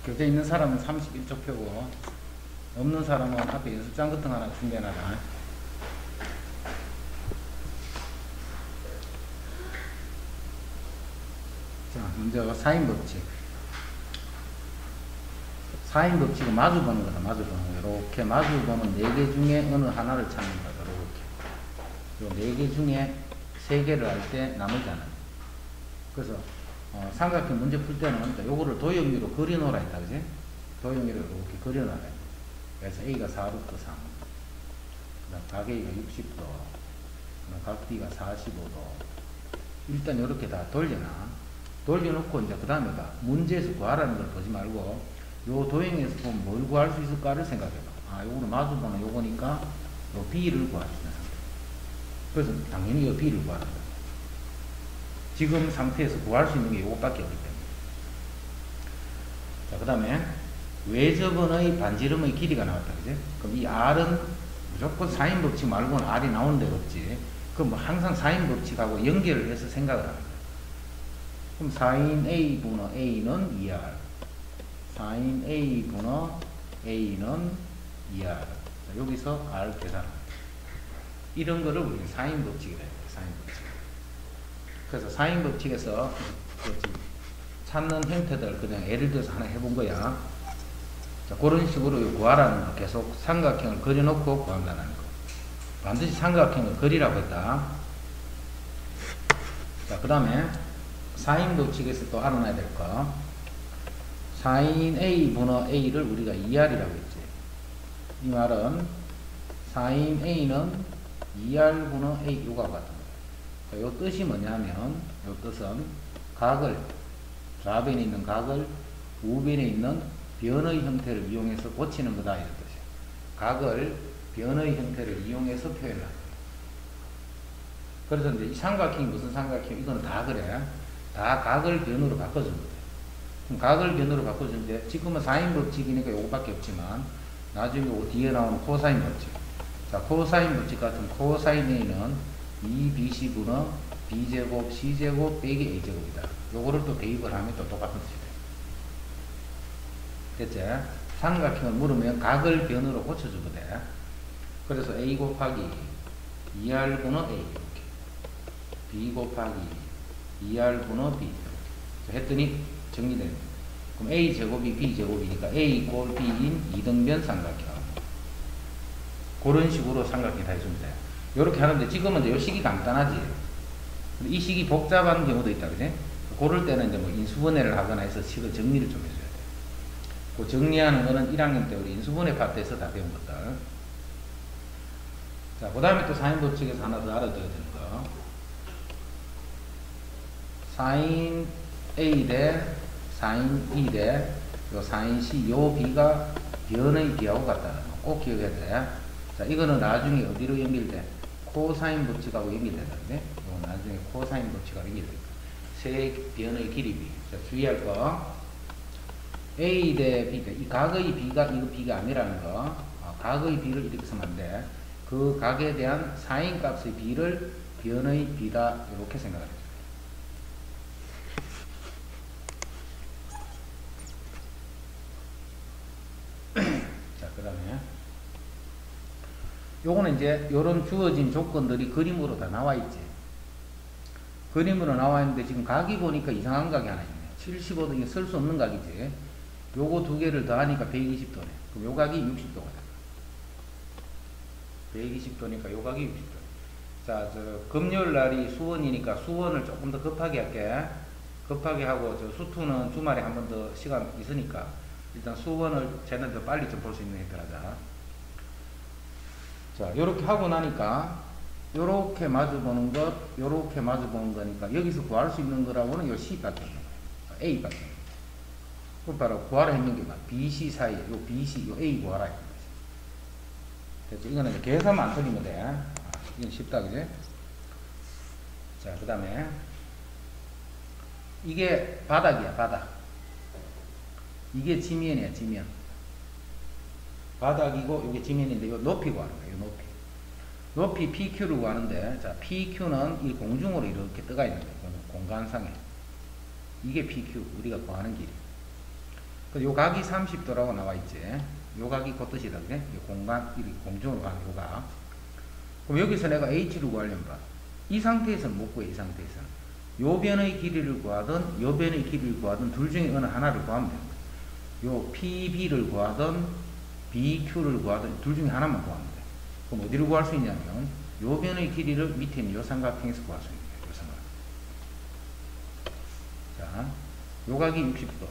교재 있는 사람은 31쪽 펴고, 없는 사람은 앞에 연습장 같은 거 하나 준비해놔라. 자, 먼저 사인 법칙. 사인 법칙은 마주보는 거다, 마주보는 거. 이렇게 마주보는 4개 중에 어느 하나를 찾는 거다, 이렇게. 요 4개 중에 3개를 할 때 나머지 하나. 그래서, 삼각형 문제 풀 때는, 요거를 도형으로 그려놓으라 했다, 그지? 도형으로 이렇게 그려놔라. 그래서 A가 4루트 3. 각 A가 60도. 각 B가 45도. 일단 이렇게 다 돌려놔. 돌려놓고, 이제 그 다음에가 문제에서 구하라는 걸 보지 말고, 요 도형에서 보면 뭘 구할 수 있을까를 생각해봐. 아, 요거는 마주보는 요거니까, 요 B를 구할 수 있는 상태. 그래서 당연히 요 B를 구하는 거야. 지금 상태에서 구할 수 있는 게 요것밖에 없기 때문에. 자, 그 다음에 외접원의 반지름의 길이가 나왔다, 그지? 그럼 이 R은 무조건 사인 법칙 말고는 R이 나오는 데가 없지. 그럼 뭐 항상 사인 법칙하고 연결을 해서 생각을 하는 거야. 그럼 사인 A 분의 A는 2R. 사인 A 분의 A는 2R. 자, 여기서 R 계산합니다. 이런 거를 우리는 사인 법칙이라 해요. 사인 법칙. 그래서 사인 법칙에서 찾는 형태들 그냥 예를 들어서 하나 해본 거야. 자, 그런 식으로 구하라는 거. 계속 삼각형을 그려놓고 구한다는 거. 반드시 삼각형을 그리라고 했다. 자, 그 다음에 사인 법칙에서 또 알아놔야 될 거. 사인 A 분의 A를 우리가 2R이라고 했지. 이 말은 사인 A는 2R 분의 A 요가 같은 거예요. 요 뜻이 뭐냐면, 요 뜻은 각을, 좌변에 있는 각을 우변에 있는 변의 형태를 이용해서 고치는 거다, 이런 뜻이에요. 각을 변의 형태를 이용해서 표현을 하는 거예요. 그래서 이제 이 삼각형이 무슨 삼각형? 이건 다 그래. 다 각을 변으로 바꿔준 거예요. 그럼 각을 변으로 바꿔주는데, 지금은 사인 법칙이니까 요거밖에 없지만, 나중에 요 뒤에 나오는 코사인 법칙. 자, 코사인 법칙 같은 코사인 A는 2BC분의 B제곱 C제곱 빼기 A제곱이다. 요거를 또 대입을 하면 또 똑같은 뜻이 돼. 됐지? 삼각형을 물으면 각을 변으로 고쳐주거든. 그래서 A 곱하기 2R분의 A 이렇게. B 곱하기 2R분의 B 이렇게 했더니 정리됩니다. 그럼 A제곱이 B제곱이니까 A 꼴 B인 이등변 삼각형. 그런 식으로 삼각형이 다 해주면 돼. 요렇게 하는데 지금은 이제 요 식이 간단하지. 근데 이 식이 복잡한 경우도 있다, 그지? 그럴 때는 이제 뭐 인수분해를 하거나 해서 식을 정리를 좀 해줘야 돼. 그 정리하는 거는 1학년 때 우리 인수분해 파트에서 다 배운 것들. 자, 그 다음에 또 사인 법칙에서 하나 더 알아둬야 되는 거. 사인 A 대 사인 B 대 요 사인 C, 요 B가 변의 B하고 같다는 거 꼭 기억해야 돼. 자, 이거는 나중에 어디로 연결돼? 코사인 법칙하고 연결된다는데, 이건 나중에 코사인 법칙하고 연결됩니다. 세 변의 길이 B. 자, 주의할 거. A 대 B. 이 각의 B가, 이거 B가 아니라는 거. 각의 B를 이렇게 쓰면 안 돼. 그 각에 대한 사인 값의 B를 변의 B다. 이렇게 생각을 해줘요. 자, 그 다음에. 요거는 이제 요런 주어진 조건들이 그림으로 다 나와 있지. 그림으로 나와 있는데 지금 각이 보니까 이상한 각이 하나 있네. 75도 이게 쓸 수 없는 각이지. 요거 두 개를 더하니까 120도네. 그럼 요 각이 60도가 돼. 120도니까 요 각이 60도. 자, 저 금요일 날이 수원이니까 수원을 조금 더 급하게 할게. 급하게 하고 저 수투는 주말에 한 번 더 시간 있으니까 일단 수원을 쟤는 더 빨리 좀 볼 수 있는 형태로 하자. 자, 요렇게 하고 나니까 요렇게 마주보는 것, 요렇게 마주보는 거니까 여기서 구할 수 있는 거라고는 요 C밖에 없는 거예요. A밖에 없는 거예요. 그럼 바로 구하라 했는 게 막 BC 사이에 요 BC, 요 A 구하라 했는 거지. 됐죠? 이거는 이제 계산만 안 틀리면 돼. 이건 쉽다, 그지? 자, 그 다음에 이게 바닥이야, 바닥. 이게 지면이야, 지면. 바닥이고 이게 지면인데 요 높이 구하는 거예요. 높이. 높이 PQ를 구하는데, 자, PQ는 이 공중으로 이렇게 떠가 있는 거예요. 공간상에. 이게 PQ, 우리가 구하는 길이. 요 각이 30도라고 나와 있지. 요 각이 그 뜻이다. 그래? 공간, 공중으로 가는 요 각. 그럼 여기서 내가 h를 구하려면 봐. 이 상태에서는 못 구해, 이 상태에서는. 요 변의 길이를 구하든, 요 변의 길이를 구하든, 둘 중에 어느 하나를 구하면 되는 거야. 요 PB를 구하든, BQ를 구하든, 둘 중에 하나만 구하면 돼. 그럼 어디를 구할 수 있냐면, 요 변의 길이를 밑에 있는 요 삼각형에서 구할 수 있는 거야, 요 삼각형. 자, 요 각이 60도.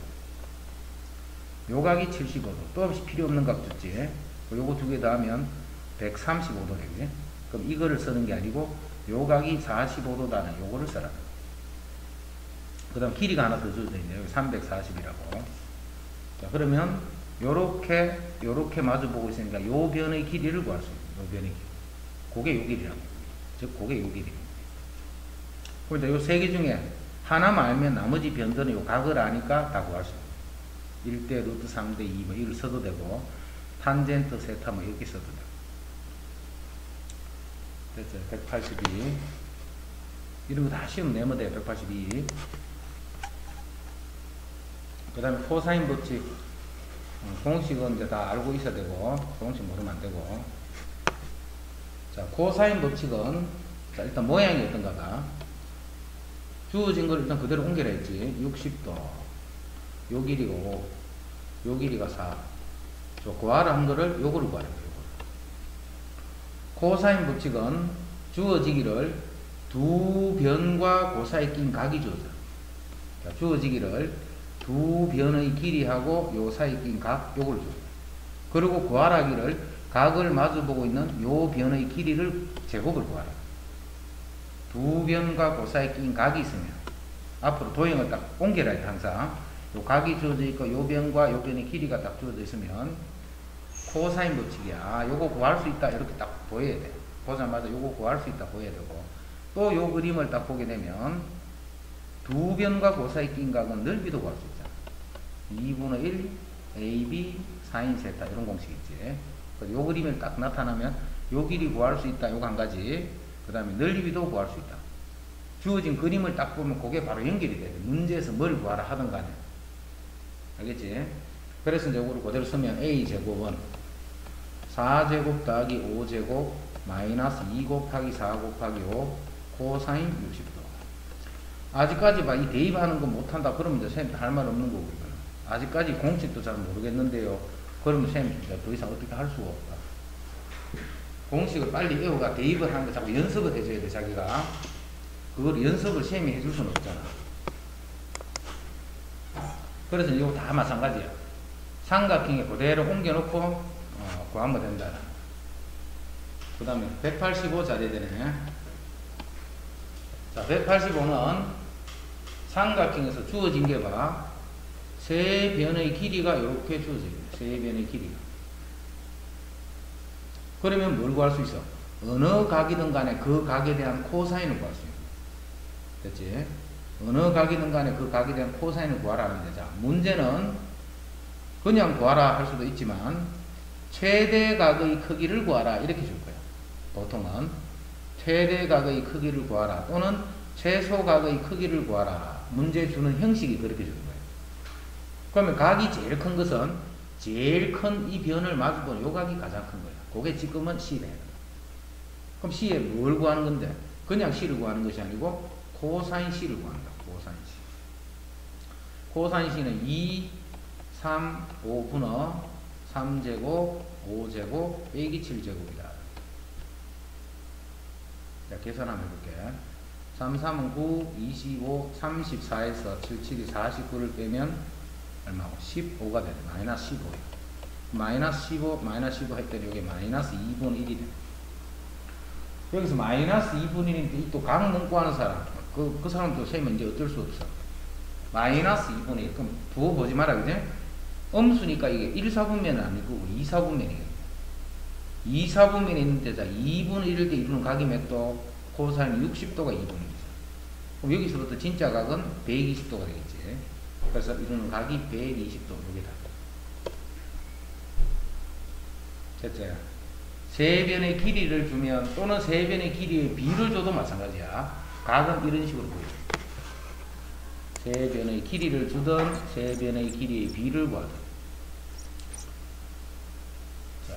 요 각이 75도. 또 없이 필요 없는 각 줬지. 요거 두 개 더하면 135도 되겠지. 그럼 이거를 쓰는 게 아니고 요 각이 45도다는 요거를 써라. 그 다음 길이가 하나 더 주어져 있네요. 340이라고. 자, 그러면 요렇게 마주보고 있으니까 요 변의 길이를 구할 수 있어요. 요 변의 길이. 그게 요 길이라고. 즉, 그게 요 길이. 그러니까 요 세 개 중에 하나만 알면 나머지 변들은 요 각을 아니까 다 구할 수 있어요. 1대 루트 3대 2 뭐 이걸 써도 되고 탄젠트 세타 뭐 이렇게 써도 되고 됐죠. 182 이런 거 다 시험 내면 돼요. 182 그 다음에 코사인 법칙 공식은 이제 다 알고 있어야 되고 공식 모르면 안 되고 자 코사인 법칙은 자 일단 모양이 어떤가 봐. 주어진 걸 일단 그대로 옮겨라 했지. 60도 요 길이가 5, 요 길이가 4. 저 구하라 한 거를 요거를 구하라. 코사인 법칙은 주어지기를 두 변과 그 사이에 낀 각이 주어져. 자, 주어지기를 두 변의 길이하고 요 사이에 낀 각, 요걸 줘. 그리고 구하라기를 각을 마주보고 있는 요 변의 길이를 제곱을 구하라. 두 변과 그 사이에 낀 각이 있으면 앞으로 도형을 딱 옮겨라 해 항상. 요 각이 주어져 있고 요 변과 요 변의 길이가 딱 주어져 있으면 코사인 법칙이야. 요거 구할 수 있다 이렇게 딱 보여야 돼. 보자마자 요거 구할 수 있다 보여야 되고 또 요 그림을 딱 보게 되면 두 변과 그 사이 낀 각은 넓이도 구할 수 있잖아. 2분의 1 AB 사인 세타 이런 공식 있지. 그래서 요 그림을 딱 나타나면 요 길이 구할 수 있다 요거 한 가지. 그 다음에 넓이도 구할 수 있다. 주어진 그림을 딱 보면 그게 바로 연결이 돼야 돼. 문제에서 뭘 구하라 하든 간에. 알겠지? 그래서 이제 이거를 그대로 쓰면 A제곱은 4제곱 더하기 5제곱 마이너스 2 곱하기 4 곱하기 5 코사인 60도. 아직까지 봐. 이 대입하는 거 못한다. 그러면 이제 쌤 할 말 없는 거고. 이거는. 아직까지 공식도 잘 모르겠는데요. 그러면 쌤 더 이상 어떻게 할 수가 없다. 공식을 빨리 외우가 대입을 하는 거 자꾸 연습을 해줘야 돼. 자기가. 그걸 연습을 쌤이 해줄 수는 없잖아. 그래서 이거 다 마찬가지야. 삼각형에 그대로 옮겨놓고 구하면 된다. 그 다음에 185 자리에 되네. 자, 185는 삼각형에서 주어진 게 봐. 세 변의 길이가 이렇게 주어져 있네. 세 변의 길이가. 그러면 뭘 구할 수 있어? 어느 각이든 간에 그 각에 대한 코사인을 구할 수 있는 거야. 됐지? 어느 각이든 간에 그 각에 대한 코사인을 구하라는 거자. 문제는 그냥 구하라 할 수도 있지만 최대각의 크기를 구하라 이렇게 줄 거야. 보통은 최대각의 크기를 구하라 또는 최소각의 크기를 구하라. 문제 주는 형식이 그렇게 주는 거예요. 그러면 각이 제일 큰 것은 제일 큰 이 변을 마주보는 요 각이 가장 큰 거야. 그게 지금은 C래. 그럼 C에 뭘 구하는 건데? 그냥 C를 구하는 것이 아니고 코사인 C를 구한다. 코사인 C. 코사인 C는 2, 3, 5분의 3제곱, 5제곱, 빼기 7제곱이다. 자, 계산 한번 해볼게. 3, 3은 9, 25, 34에서 7, 7이 49를 빼면 얼마고? 15가 되네. 마이너스 15. 마이너스 15, 마이너스 15 했더니 여기 마이너스 2분의 1이 돼. 여기서 마이너스 2분의 1인데 또 각 문구 하는 사람. 그 사람도 세면 이제 어쩔 수 없어. 마이너스 2분의 1. 그럼 부어보지 마라, 그지? 음수니까 이게 1, 4분면은 아니고 2, 4분면이겠네. 2, 4분면이 있는데 자 2분의 1일 때 이루는 각이 몇 도? 코사인 60도가 2분의 1이죠. 그럼 여기서부터 진짜 각은 120도가 되겠지. 그래서 이루는 각이 120도. 여기다. 됐죠? 세 변의 길이를 주면 또는 세 변의 길이의 비를 줘도 마찬가지야. 각은 이런 식으로 보여요. 세변의 길이를 주든 세변의 길이의 비를 구하든. 자,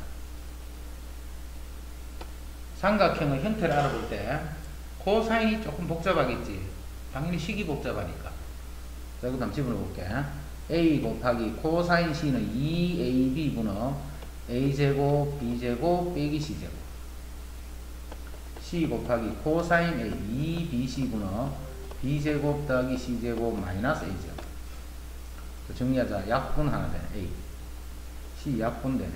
삼각형의 형태를 알아볼 때 코사인이 조금 복잡하겠지. 당연히 식이 복잡하니까. 자, 이거 한번 집어넣어볼게. a 곱하기 코사인 c는 2ab분의 a제곱 b제곱 빼기 c제곱, c 곱하기 코사인 a 2bc분의 b제곱 더하기 c제곱 마이너스 a제곱. 정리하자. 약분 하나 되네. a c 약분 되네.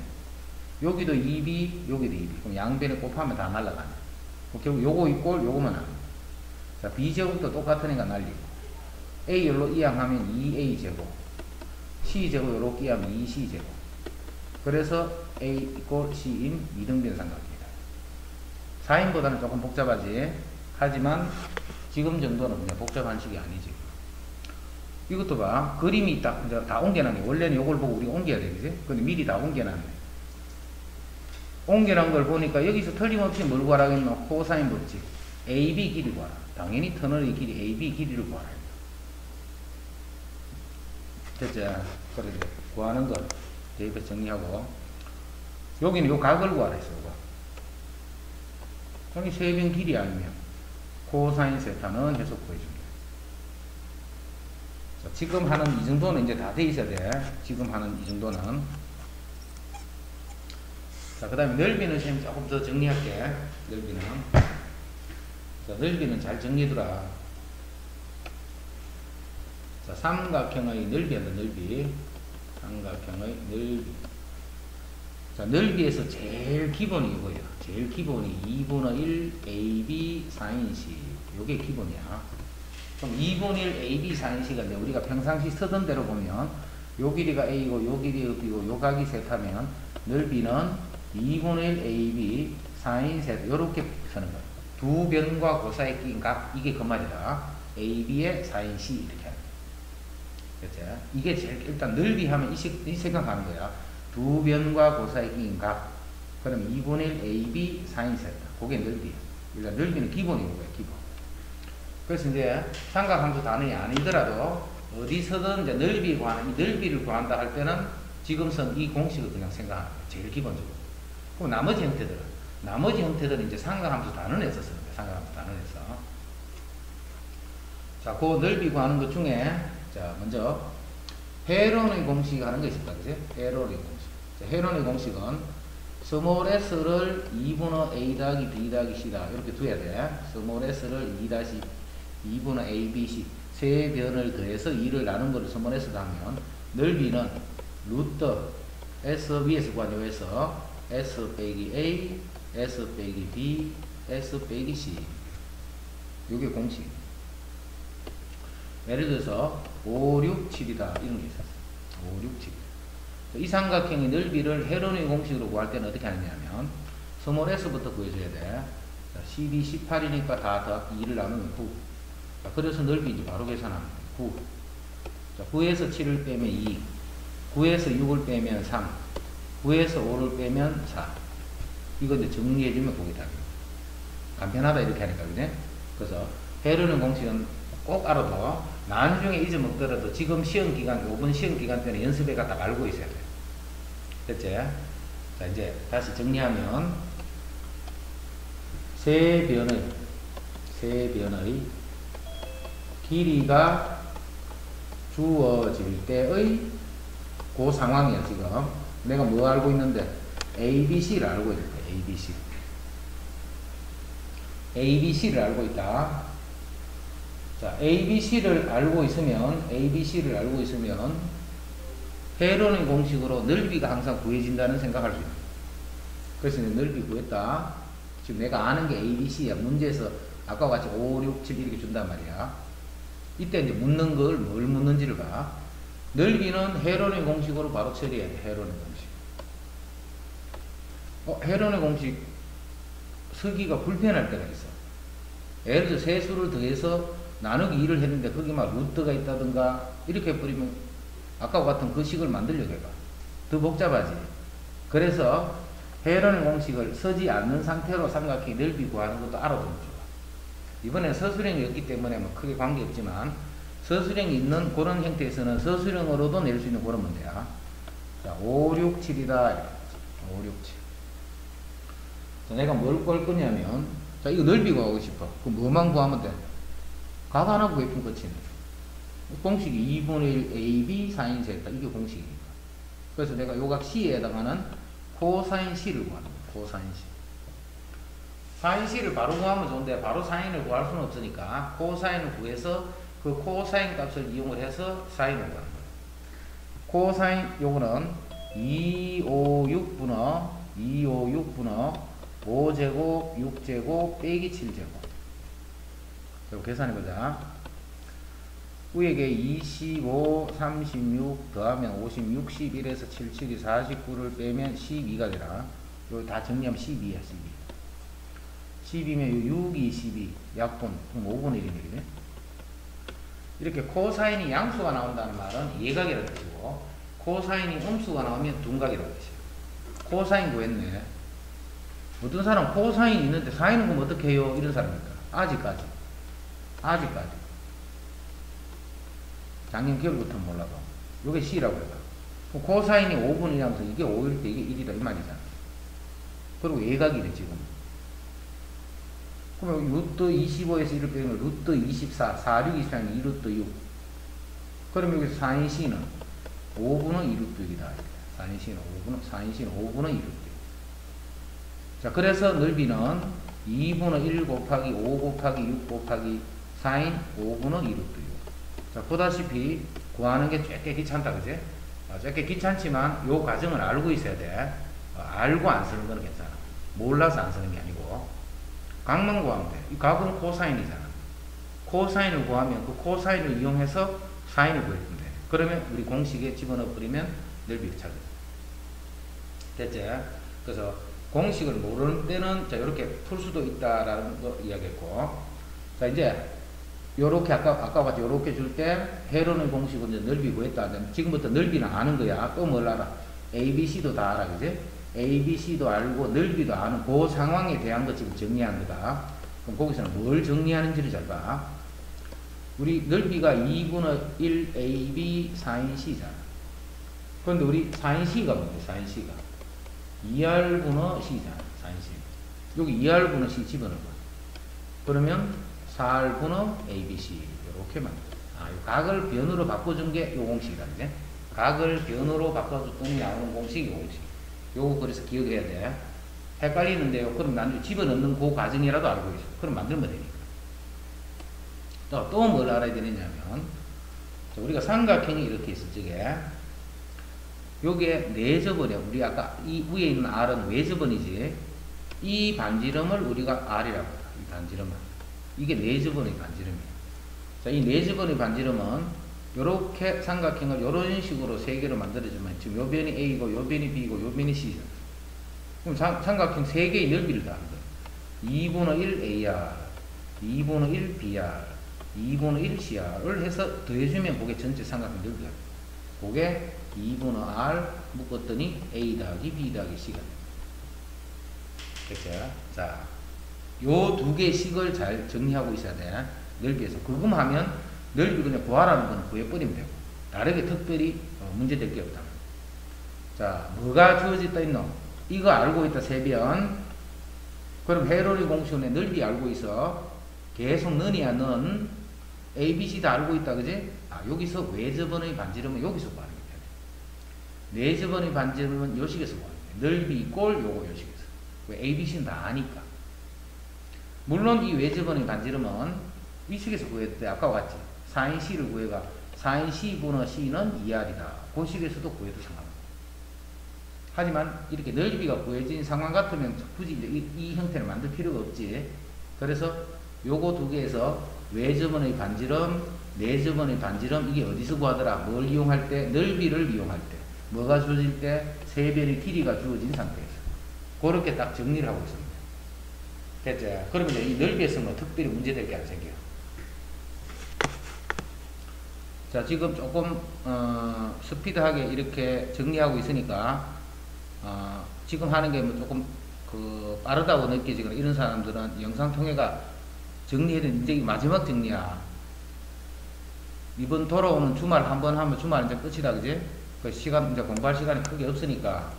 여기도 2b 여기도 2b. 그럼 양변에 곱하면 다 날라가네. 결국 요거 이꼴 요거만 합니다. 자, b제곱도 똑같으니까 날리고 a열로 이항하면 2a제곱, c제곱 요렇게 이항하면 2c제곱. 그래서 a 이꼴 c인 이등변 삼각형이다. 4인보다는 조금 복잡하지. 하지만 지금 정도는 그냥 복잡한 식이 아니지. 이것도 봐. 그림이 다 옮겨놨네. 원래는 요걸 보고 우리가 옮겨야 되지. 근데 미리 다 옮겨놨네. 옮겨놓은 걸 보니까 여기서 틀림없이 뭘 구하라겠노? 코사인 법칙. AB 길이 구하라. 당연히 터널의 길이 AB 길이를 구하라. 됐죠? 그래, 구하는 거 대입해서 정리하고, 여기는 요 각을 구하라 했어. 요거. 여기 세변 길이 아니면 코사인 세타는 해석 구해줍니다. 자, 지금 하는 이 정도는 이제 다 돼 있어야 돼. 지금 하는 이 정도는. 자, 그 다음에 넓이는 쌤 조금 더 정리할게. 넓이는. 자, 넓이는 잘 정리해두라. 자, 삼각형의 넓이한다, 넓이. 삼각형의 넓이. 자, 넓이에서 제일 기본이 이거야. 제일 기본이 2분의 1 AB sin C. 요게 기본이야. 그럼 2분의 1 AB sin C가 이제 우리가 평상시 쓰던 대로 보면 요 길이가 A고 요 길이가 B고 요 각이 세타면 넓이는 2분의 1 AB sin 세타. 요렇게 쓰는 거야. 두 변과 그 사이에 낀 각. 이게 그 말이다. AB의 sin C 이렇게 하는 거야. 그렇죠? 이게 제일 일단 넓이 하면 이 생각하는 거야. 두 변과 그 사이에 낀 각. 그럼 2분의 1 AB sin 세타. 그게 넓이야. 일단 넓이는 기본인 거야, 기본. 그래서 이제 삼각함수 단원이 아니더라도 어디서든 이제 넓이 구하는, 이 넓이를 구한다 할 때는 지금 쓴 이 공식을 그냥 생각하는 거야. 제일 기본적으로. 그럼 나머지 형태들은 이제 삼각함수 단원에서 쓰는 거야. 삼각함수 단원에서. 자, 그 넓이 구하는 것 중에, 자, 먼저 헤론의 공식 하는 거 있습니다. 그지? 헤론의 공식. 자, 헤론의 공식은 스몰 s를 2분의 a 더하기 b 더하기 c다. 이렇게 둬야 돼. 스몰 s를 2분의 a, b, c. 세 변을 더해서 2를 나눈 거를 스몰 s다 하면 넓이는 루트 s 위에서 구하냐고 해서 s 빼기 a, s 빼기 b, s 빼기 c. 요게 공식. 예를 들어서 5, 6, 7이다. 이런 게 있었어. 5, 6, 7. 이 삼각형의 넓이를 헤론의 공식으로 구할 때는 어떻게 하느냐면 스몰 s부터 구해줘야 돼. 자, 12, 18이니까 다 2를 나누면 9. 자, 그래서 넓이 이제 바로 계산하면 9. 자, 9에서 7을 빼면 2. 9에서 6을 빼면 3. 9에서 5를 빼면 4. 이거 이제 정리해주면 그게 답이에요. 간편하다 이렇게 하니까, 그지? 그래서 헤론의 공식은 꼭 알아도 나중에 잊어먹더라도 지금 시험 기간, 5분 시험 기간 때는 연습해 갖다 알고 있어야 돼. 됐지? 자, 이제 다시 정리하면 세 변의 길이가 주어질 때의 그 상황이야. 지금 내가 뭐 알고 있는데 ABC를 알고 있는데 ABC를 알고 있다. 자, ABC를 알고 있으면 헤론의 공식으로 넓이가 항상 구해진다는 생각할 수 있다. 그래서 넓이 구했다. 지금 내가 아는 게 ABC야. 문제에서 아까 같이 5, 6, 7 이렇게 준단 말이야. 이때 이제 묻는 걸 뭘 묻는지를 봐. 넓이는 헤론의 공식으로 바로 처리해야 돼. 헤론의 공식. 헤론의 공식 쓰기가 불편할 때가 있어. 예를 들어 세 수를 더해서 나누기 2를 했는데 거기 막 루트가 있다든가 이렇게 해버리면 아까와 같은 그 식을 만들려고 해봐. 더 복잡하지. 그래서 헤론의 공식을 쓰지 않는 상태로 삼각형의 넓이 구하는 것도 알아두면 좋아. 이번에 서술형이었기 때문에 뭐 크게 관계없지만 서술형이 있는 그런 형태에서는 서술형으로도 낼 수 있는 그런 문제야. 자, 5, 6, 7이다. 5, 6, 7. 자, 내가 뭘 걸 거냐면, 자, 이거 넓이 구하고 싶어. 그럼 뭐만 구하면 돼? 각 하나 구해주면 끝이네. 공식이 2분의 1 AB 사인 세타. 이게 공식이니까. 그래서 내가 요각 C에 해당하는 코사인 C를 구하는 거야. 코사인 C. 사인 C를 바로 구하면 좋은데, 바로 사인을 구할 수는 없으니까, 코사인을 구해서 그 코사인 값을 이용을 해서 사인을 구하는 거야. 코사인, 요거는 256분의 5제곱 6제곱 빼기 7제곱. 이거 계산해보자. 위에게 25, 36 더하면 50, 61에서 77이 49를 빼면 12가 되라. 이거 다 정리하면 12야, 12. 12면 6이 12, 약분, 그럼 5분의 1이 되겠네. 이렇게 코사인이 양수가 나온다는 말은 예각이라는 뜻이고, 코사인이 음수가 나오면 둔각이라는 뜻이에요. 코사인 구했네. 어떤 사람 코사인 있는데 사인은 그럼 어떻게 해요? 이런 사람입니까? 아직까지. 작년 겨울부터는 몰라도. 요게 C라고 해요. 코사인이 5분이라면서 이게 5일 때 이게 1이다. 이 말이잖아. 그리고 예각이래, 지금. 그러면 루트 25에서 1을 빼면 루트 24, 4, 6, 24는 2루트 6. 그럼 여기서 사인 C는 5분의 2루트 6이다. 사인 C는 5분의 2루트 6. 자, 그래서 넓이는 2분의 1 곱하기 5 곱하기 6 곱하기 사인 5분의 2루트 6. 자, 보다시피 구하는 게 꽤 귀찮다, 그지? 꽤 귀찮지만 요 과정을 알고 있어야 돼. 알고 안 쓰는 거는 괜찮아. 몰라서 안 쓰는 게 아니고. 각만 구하면 돼. 이 각은 코사인이잖아. 코사인을 구하면 그 코사인을 이용해서 사인을 구해주면 돼. 그러면 우리 공식에 집어넣어 버리면 넓이를 찾아. 됐지? 그래서 공식을 모르는 때는 자, 이렇게 풀 수도 있다라는 거 이야기했고. 자, 이제 요렇게 아까 같이 요렇게 줄 때 헤론의 공식은 이제 넓이 구했다. 지금부터 넓이는 아는 거야. 또 뭘 알아? ABC도 다 알아, 그지? ABC도 알고 넓이도 아는 그 상황에 대한 거 지금 정리하는 거다. 그럼 거기서는 뭘 정리하는지를 잘 봐. 우리 넓이가 2분의 1 AB 사인 C잖아. 그런데 우리 사인 C가 뭔데? 사인 C가 2R분의 C잖아. 사인 C. 여기 2R분의 C 집어넣어. 그러면 4R분의 ABC 이렇게 만들어. 이 각을 변으로 바꿔준 게 요 공식이다. 이제 각을 변으로 바꿔줬더니 나오는 공식이 공식. 요거 그래서 기억해야 돼. 헷갈리는데요. 그럼 나중에 집어넣는 그 과정이라도 알고 있어. 그럼 만들면 되니까. 또 뭘 알아야 되느냐면, 우리가 삼각형이 이렇게 있을 적에, 요게 네 접어냐. 우리 아까 이 위에 있는 R은 외접원이지. 이 반지름을 우리가 R이라고 해요. 이 반지름은. 이게 네 접원의 반지름이에요. 자, 이 네 접원의 반지름은 요렇게 삼각형을 요런 식으로 세 개로 만들어주면 지금 요 변이 A고 요 변이 B고 요 변이 C죠. 그럼 삼각형 세 개의 넓이를 다 하는 거예요. 2분의 1 AR, 2분의 1 BR, 2분의 1 CR을 해서 더해주면 그게 전체 삼각형 넓이야. 그게 2분의 R 묶었더니 A 더하기 B 더하기 C가 돼요. 됐죠? 자, 요 두 개의 식을 잘 정리하고 있어야 돼. 넓이에서. 그것만 하면 넓이 그냥 구하라는 거는 구해버리면 되고. 다르게 특별히 문제 될 게 없다. 자, 뭐가 주어졌다 있노? 이거 알고 있다, 세변. 그럼 헤론의 공식의 넓이 알고 있어. 계속 너니야, 넌. ABC 다 알고 있다, 그지? 여기서 외접원의 반지름은 여기서 구하는 게 되네. 내접원의 반지름은 요 식에서 구하는 게 넓이 꼴 요거 요 식에서. 왜 ABC는 다 아니까. 물론 이 외접원의 반지름은 이 식에서 구했을 때 아까와 같이 사인 C를 구해가 사인 C분의 C는 2R이다. 그 식에서도 구해도 상관없다. 하지만 이렇게 넓이가 구해진 상황 같으면 굳이 이제 이 형태를 만들 필요가 없지. 그래서 요거 두 개에서 외접원의 반지름, 내접원의 반지름 이게 어디서 구하더라? 뭘 이용할 때? 넓이를 이용할 때. 뭐가 주어질 때? 세 변의 길이가 주어진 상태에서. 그렇게 딱 정리를 하고 있습니다. 됐죠? 그러면 이제 이 넓이에서 뭐 특별히 문제될 게 안 생겨요. 자, 지금 조금 스피드하게 이렇게 정리하고 있으니까 지금 하는 게 뭐 조금 빠르다고 느껴지거나 이런 사람들은 영상 통해가 정리해야 되는 이제 마지막 정리야. 이번 돌아오는 주말 한 번 하면 주말 이제 끝이다, 그지? 그 시간, 이제 공부할 시간이 크게 없으니까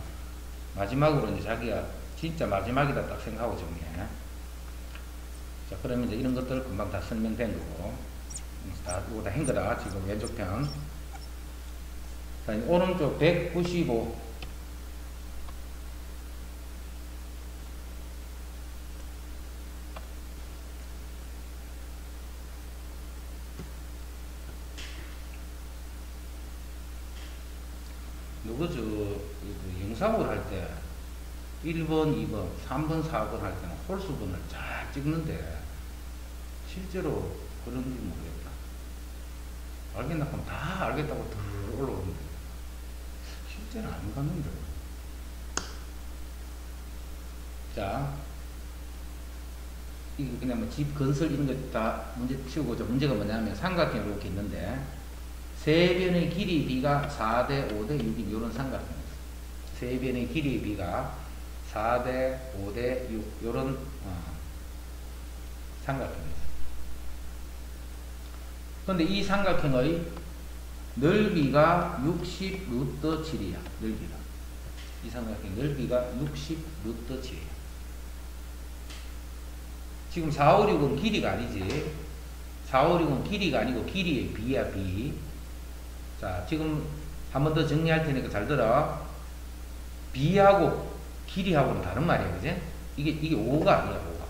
마지막으로 이제 자기가 진짜 마지막이다 딱 생각하고 정리해. 자, 그러면 이제 이런 것들 금방 다 설명된 거고. 이거 다 한 거다. 지금 왼쪽 편. 자, 오른쪽 195. 영상을 할 때 1번, 2번, 3번, 4번 할 때는 홀수분을 잘 찍는데 실제로 그런지 모르겠다. 알겠나 하면 다 알겠다고 들 올라오는데 실제는 안 갔는데. 자, 이거 그냥 뭐 집 건설 이런 거 다 문제 치우고, 저 문제가 뭐냐면 삼각형이 이렇게 있는데 세 변의 길이 비가 4대 5대 6인 이런 삼각형이에요. 세 변의 길이 비가 4대 5대 6 이런 삼각형이에요. 그런데 이 삼각형의 넓이가 60 루트 7이야. 넓이가. 이 삼각형 넓이가 60 루트 7이야. 지금 4, 5, 6은 길이가 아니지. 4, 5, 6은 길이가 아니고 길이의 비야, 비. 자, 지금 한 번 더 정리할 테니까 잘 들어. 비하고 길이하고는 다른 말이야, 그지? 이게 5가 아니야, 5가.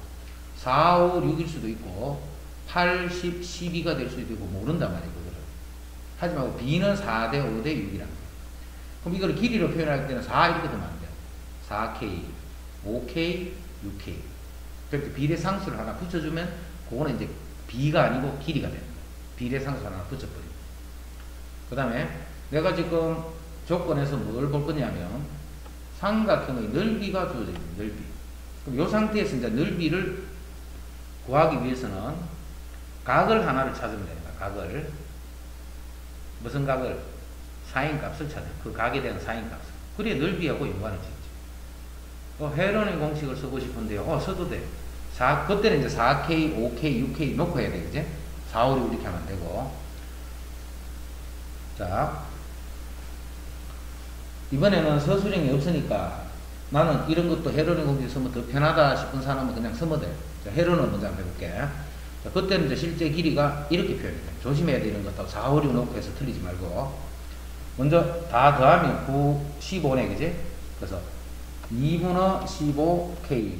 4, 5, 6일 수도 있고, 8, 10, 12가 될 수도 있고, 모른단 말이야, 그거를. 하지만 B는 4대 5대 6이란 거야. 그럼 이걸 길이로 표현할 때는 4 이렇게 되면 안 돼. 4K, 5K, 6K. 그렇게 비례상수를 하나 붙여주면, 그거는 이제 B가 아니고 길이가 되는 거야. 비례상수 하나 붙여버리고. 그 다음에, 내가 지금 조건에서 뭘 볼 거냐면, 삼각형의 넓이가 주어져 있는 넓이. 그럼 이 상태에서 이제 넓이를 구하기 위해서는 각을 하나를 찾으면 됩니다. 각을. 무슨 각을? 사인 값을 찾아요. 그 각에 대한 사인 값을. 그래야 넓이하고 연관을 짓죠. 헤런의 공식을 쓰고 싶은데요. 써도 돼요. 그때는 이제 4K, 5K, 6K 놓고 해야 돼. 그지? 4, 5, 6 이렇게 하면 안 되고. 자. 이번에는 서술형이 없으니까 나는 이런 것도 헤런의 공식 쓰면 더 편하다 싶은 사람은 그냥 쓰면 돼. 자, 헤런을 먼저 한번 해볼게. 자, 그때는 이제 실제 길이가 이렇게 표현이 돼. 조심해야 돼. 이런 것도 4, 5, 6 놓고 해서 틀리지 말고. 먼저 다 더하면 9, 15네. 그지? 그래서 2분의 15K.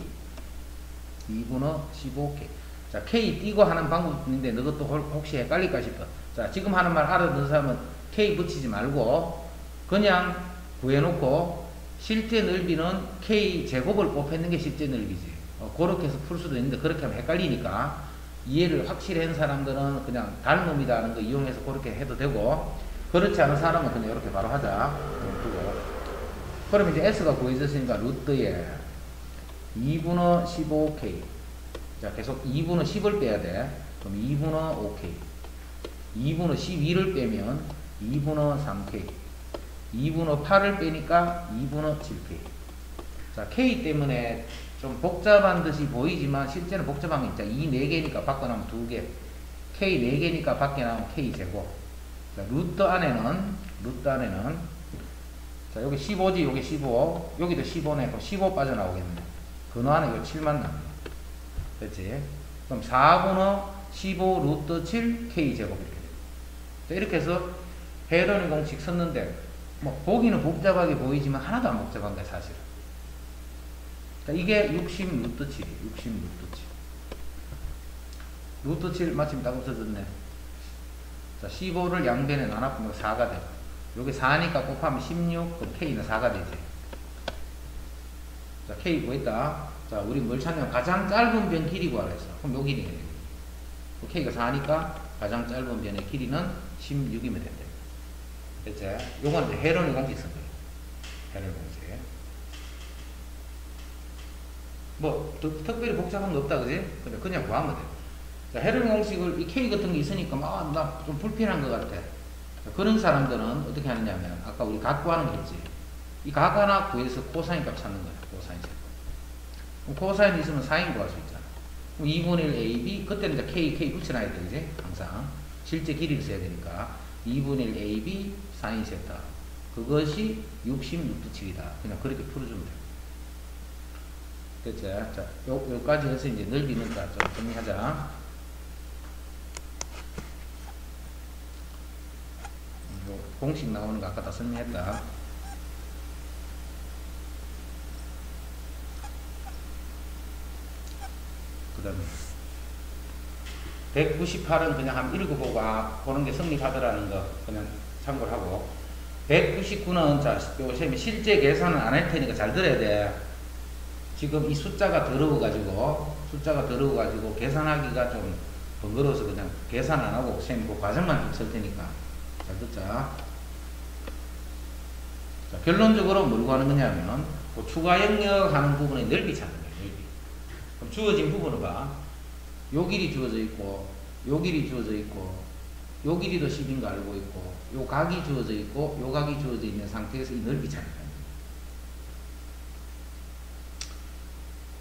2분의 15K. 자, K 띄고 하는 방법이 있는데 너것도 혹시 헷갈릴까 싶어. 자, 지금 하는 말 알아듣는 사람은 K 붙이지 말고 그냥 구해놓고 실제 넓이는 K 제곱을 곱했는 게 실제 넓이지. 그렇게 해서 풀 수도 있는데 그렇게 하면 헷갈리니까 이해를 확실히 한 사람들은 그냥 닮음이다 하는 거 이용해서 그렇게 해도 되고, 그렇지 않은 사람은 그냥 이렇게 바로 하자. 그러면 이제 S가 구해졌으니까 루트에 2분의 15K. 자, 계속 2분의 10을 빼야 돼. 그럼 2분의 5K. 2분의 12를 빼면 2분의 3K. 2분의 8을 빼니까 2분의 7K. 자, K 때문에 좀 복잡한 듯이 보이지만 실제는 복잡한 게 있죠. 이 4개니까 밖에 나오면 2개. K 4개니까 밖에 나오면 K 제곱. 자, 루트 안에는 자, 여기 15지, 여기 15. 여기도 15네. 그럼 15 빠져나오겠네. 근호 안에 이거 7만 남네. 그렇지? 그럼 4분의 15 루트 7 K 제곱 이렇게 돼요. 자, 이렇게 해서 헤런의 공식 썼는데 뭐 보기는 복잡하게 보이지만 하나도 안 복잡한 거야, 사실은. 자, 이게 60 루트 7이에요. 60 루트 7. 루트 7 마침 딱 없어졌네. 자, 15를 양변에 나눠보면 4가 돼요. 여기 4니까 곱하면 16, 그럼 K는 4가 되지. 자, K 구했다. 자, 우리 뭘 찾냐면 가장 짧은 변 길이 구하라 했어. 그럼 요 길이가 되겠네. K가 4니까 가장 짧은 변의 길이는 16이면 된다. 됐지? 요건 이제 헤런의 공식 쓴 거예요. 헤런의 공식. 뭐, 특별히 복잡한 거 없다, 그지? 근데 그냥 구하면 돼. 자, 헤런의 공식을, 이 K 같은 게 있으니까, 나 좀 불편한 것 같아. 자, 그런 사람들은 어떻게 하느냐면, 아까 우리 각 구하는 거 했지? 이 각 하나 구해서 코사인 값 찾는 거야, 코사인 제곱. 그럼 코사인 있으면 사인 구할 수 있잖아. 그럼 2분의 1 AB, 그때는 이제 K 붙여놔야 돼, 그지? 항상. 실제 길이를 써야 되니까 2분의 1 AB 사인 세타. 그것이 60루트칙이다. 그냥 그렇게 풀어주면 돼요. 됐죠? 자, 요까지 해서 이제 넓이는 좀 정리하자. 요 공식 나오는 거 아까 다 설명했다. 그 다음에 198은 그냥 한번 읽어보고 보는 게 성립하더라는 거 그냥 참고를 하고, 199는 자, 요 셈이 실제 계산은 안 할 테니까 잘 들어야 돼. 지금 이 숫자가 더러워가지고 계산하기가 좀 번거로워서 그냥 계산 안 하고 셈 그 과정만 쓸 테니까 잘 듣자. 자, 결론적으로 뭘 구하는 거냐면 그 추가 영역 하는 부분의 넓이 찾는 거예요. 넓이. 그럼 주어진 부분을 봐. 요 길이 주어져 있고 요 길이 주어져 있고 요 길이도 10인 거 알고 있고 요 각이 주어져 있고 요 각이 주어져 있는 상태에서 이 넓이 찾는 거예요.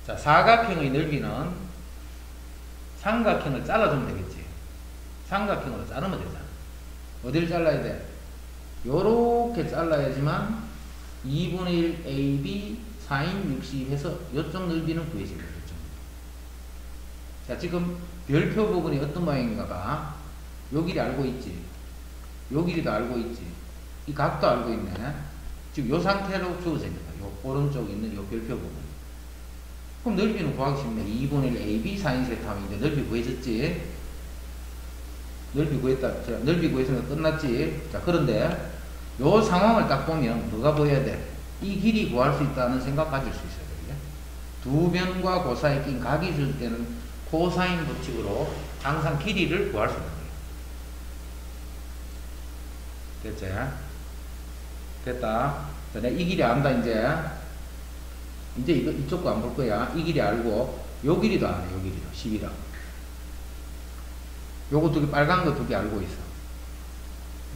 자, 사각형의 넓이는 삼각형을 잘라주면 되겠지. 삼각형으로 자르면 되잖아. 어디를 잘라야 돼? 요렇게 잘라야지만 2분의 1 AB sin 60 해서 요쪽 넓이는 구해집니다. 요쪽. 자, 지금 별표 부분이 어떤 모양인가 봐. 요 길이 알고 있지. 요 길이도 알고 있지. 이 각도 알고 있네. 지금 요 상태로 주어져 있는 거야. 요 오른쪽에 있는 요 별표 부분. 그럼 넓이는 구하기 쉽네. 2분의 1 AB sin 세타면 이제 넓이 구해졌지. 넓이 구했다. 자, 넓이 구했으면 끝났지. 자, 그런데 요 상황을 딱 보면 뭐가 보여야 돼? 이 길이 구할 수 있다는 생각 가질 수 있어야 돼. 두 변과 그 사이에 낀 각이 줄 때는 코사인 법칙으로 항상 길이를 구할 수 있는 거예요. 됐지? 됐다. 자, 내가 이 길이 안다, 이제 이거 이쪽 거 안 볼 거야. 이 길이 알고 요 길이도 안 해. 요 길이도 10이라. 요거 두 개, 빨간 거 두 개 알고 있어.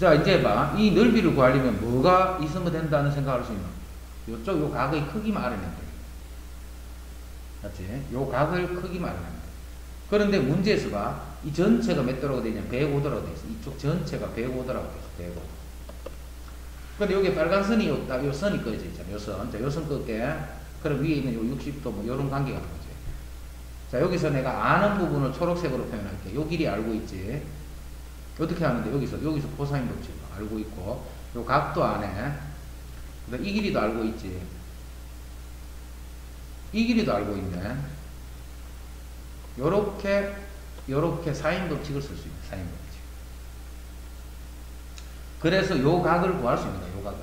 자, 이제 봐. 이 넓이를 구하려면 뭐가 있으면 된다는 생각을 할 수 있나? 요쪽 요 각의 크기만 알아내면 돼. 맞지? 요 각을 크기만 알아내면 돼. 그런데 문제에서 봐. 이 전체가 몇 도라고 되냐? 105도라고 돼 있어. 이쪽 전체가 105도라고 돼 있어. 105도. 근데 여기 빨간 선이 요 선이 꺼져 있잖아. 요 선. 자, 요 선 끌게. 그럼 위에 있는 요 60도 뭐 요런 관계가 나오지. 자, 여기서 내가 아는 부분을 초록색으로 표현할게. 요 길이 알고 있지. 어떻게 하는데 여기서 코사인 법칙 알고 있고 요 각도 안에 이 길이도 알고 있지. 이 길이도 알고 있네. 요렇게 사인 법칙을 쓸 수 있네. 사인 법칙. 그래서 요 각을 구할 수 있는 거야. 요 각을.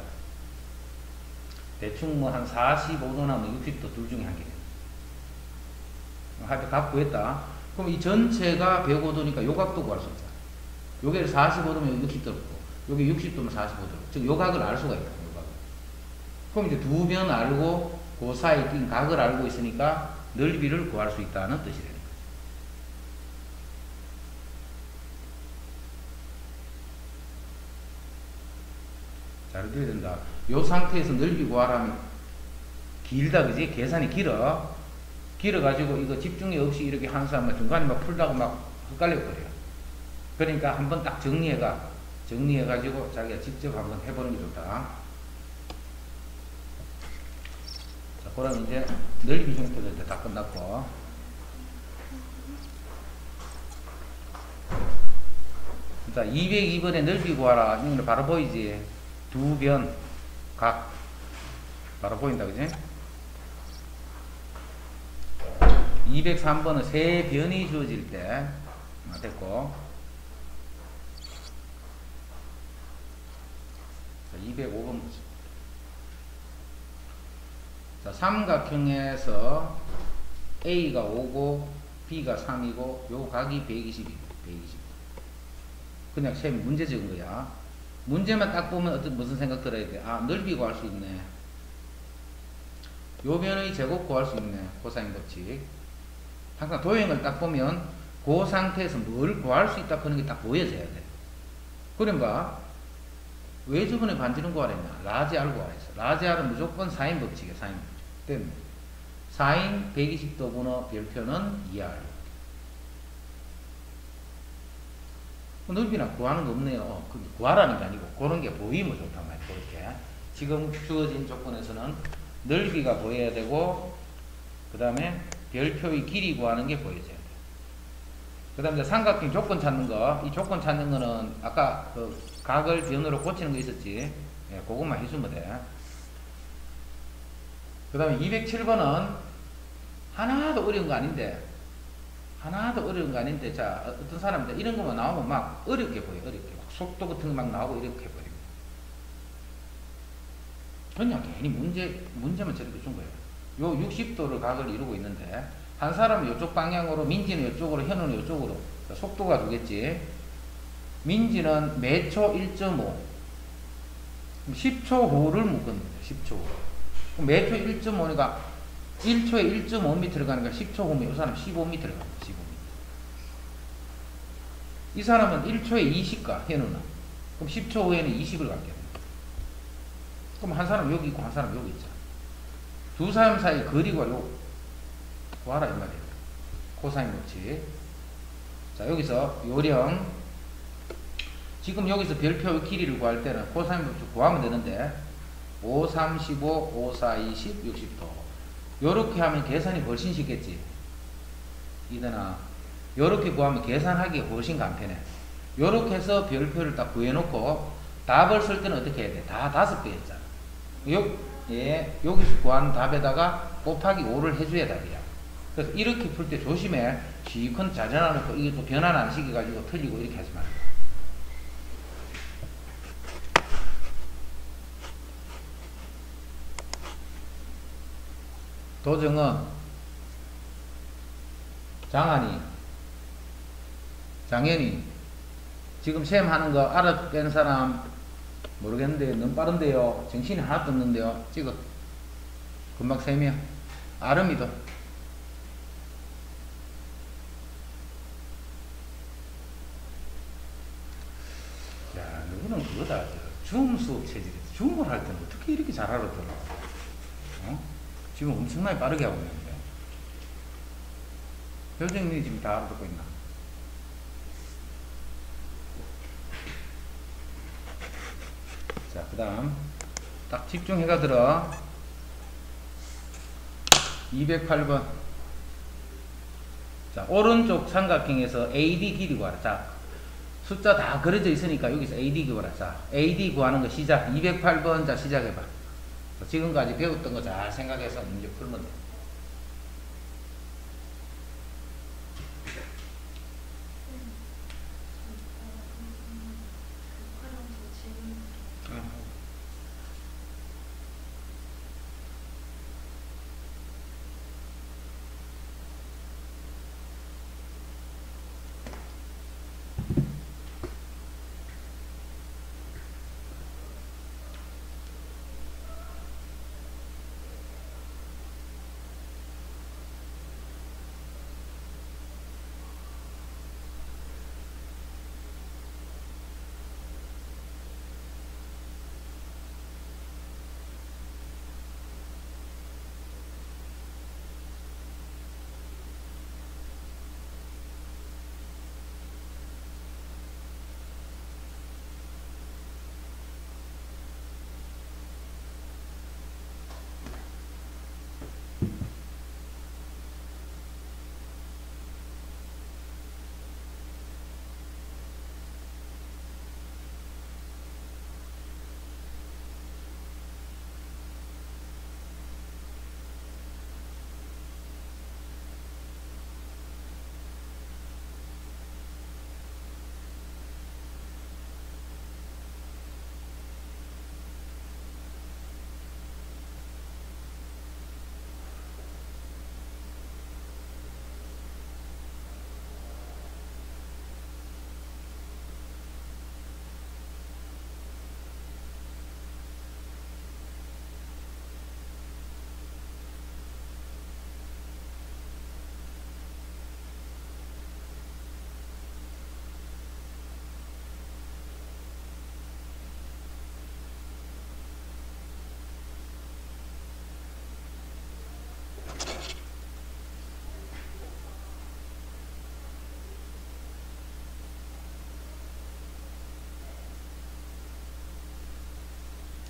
대충 뭐 한 45도나 뭐 60도 둘 중에 한 개. 하여튼 각 구했다. 그럼 이 전체가 105도니까 요 각도 구할 수 있잖아. 요게 45도면 60도고, 요게 60도면 45도. 즉, 요 각을 알 수가 있다. 요 각을. 그럼 이제 두 변 알고, 그 사이에 낀 각을 알고 있으니까 넓이를 구할 수 있다는 뜻이 되는 거죠. 잘 들어야 된다. 요 상태에서 넓이 구하라면 길다, 그지? 계산이 길어가지고 이거 집중력 없이 이렇게 하는 사람은 중간에 막 풀다가 막 헷갈려버려요. 그러니까 한번 딱 정리해가지고 자기가 직접 한번 해보는 게 좋다. 자, 그럼 이제 넓이 형태도 이제 다 끝났고. 자, 202번에 넓이 구하라. 이거 바로 보이지? 두 변, 각. 바로 보인다, 그지? 203번은 세 변이 주어질 때 됐고, 자, 205번 보죠. 자, 삼각형에서 A가 5고 B가 3이고 요 각이 120이고 120. 그냥 셈 문제 적은 거야. 문제만 딱 보면 무슨 생각 들어야 돼? 아, 넓이 구할 수 있네. 요 변의 제곱 구할 수 있네. 코사인 법칙. 항상 도형을 딱 보면 그 상태에서 뭘 구할 수 있다 그런 게 딱 보여져야 돼. 그럼 봐. 왜 저번에 반지름 구하랬냐? 라지 R 구하랬어. 라지 R은 무조건 사인 법칙이야. 사인 법칙. 때문에 사인 120도 분의 별표는 2R. 넓이나 구하는 거 없네요. 구하라는 게 아니고 그런 게 보이면 좋단 말이에요. 그렇게 지금 주어진 조건에서는 넓이가 보여야 되고 그 다음에 별표의 길이 구하는 게 보여져야 돼요. 그 다음에 삼각형 조건 찾는 거, 이 조건 찾는 거는 아까 그 각을 변으로 고치는 거 있었지. 예, 그것만 해주면 돼. 그 다음에 207번은 하나도 어려운 거 아닌데, 자, 어떤 사람들 이런 거만 나오면 막 어렵게 보여, 어렵게. 속도 같은 거 막 나오고 이렇게 버립니다. 그냥 괜히 문제만 저렇게 준 거예요. 요 60도를 각을 이루고 있는데, 한 사람은 이쪽 방향으로, 민지는 이쪽으로, 현우는 이쪽으로. 속도가 두겠지. 민지는 매초 1.5. 10초 후를 묶었는데, 10초 후. 그럼 매초 1.5니까 1초에 1.5m를 가니까 10초 후면 이 사람 15m를 갑니다. 15m. 이 사람은 1초에 20가, 현우는. 그럼 10초 후에는 20을 갖게 됩니다. 그럼 한 사람 여기 있고 한 사람 여기 있잖아. 두 사람 사이 거리가 구하라 이 말이에요. 코사인 법칙. 자, 여기서 요령. 지금 여기서 별표의 길이를 구할 때는 코사인 법칙 구하면 되는데 5, 3, 15, 5, 4, 20, 60도. 요렇게 하면 계산이 훨씬 쉽겠지. 이거나 요렇게 구하면 계산하기가 훨씬 간편해. 요렇게 해서 별표를 딱 구해놓고 답을 쓸 때는 어떻게 해야 돼? 다 5배 했잖아. 여기서 구한 답에다가 곱하기 5를 해줘야 답이야. 그래서 이렇게 풀 때 조심해. 시컨 자전화놓고 이게 또 변환 안 시켜가지고 틀리고 이렇게 하지 말고. 도정은 장현이 지금 시험 하는 거 알아뺀 사람 모르겠는데 너무 빠른데요. 정신이 하나도 없는데요. 찍어. 금방 3명. 아름이도. 야, 너는 그거다. 줌 수업 체질이지. 줌을 할 때는 어떻게 이렇게 잘 알아들어? 어? 지금 엄청나게 빠르게 하고 있는데. 효정님이 지금 다 알아듣고 있나? 자, 그 다음 딱 집중해가 들어. 208번. 자, 오른쪽 삼각형에서 AD 길이 구하라. 자, 숫자 다 그려져 있으니까 여기서 AD 구하라. 자, AD 구하는 거 시작. 208번. 자, 시작해봐. 지금까지 배웠던 거 잘 생각해서 문제 풀면 돼.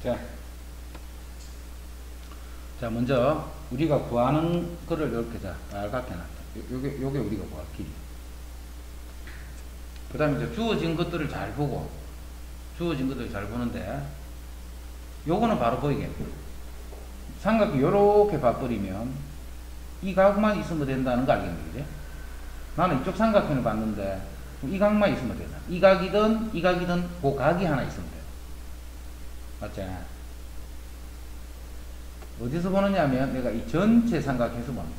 자, 먼저 우리가 구하는 거를 이렇게 빨갛게 놨다. 요게 우리가 구할 길이. 그 다음에 이제 주어진 것들을 잘 보고, 주어진 것들을 잘 보는데, 요거는 바로 보이게. 삼각형 요렇게 봐버리면, 이 각만 있으면 된다는 거 알겠니? 그지? 나는 이쪽 삼각형을 봤는데, 이 각만 있으면 된다. 이 각이든, 그 각이 하나 있으면 돼. 맞지? 어디서 보느냐 하면, 내가 이 전체 삼각형에서 보는,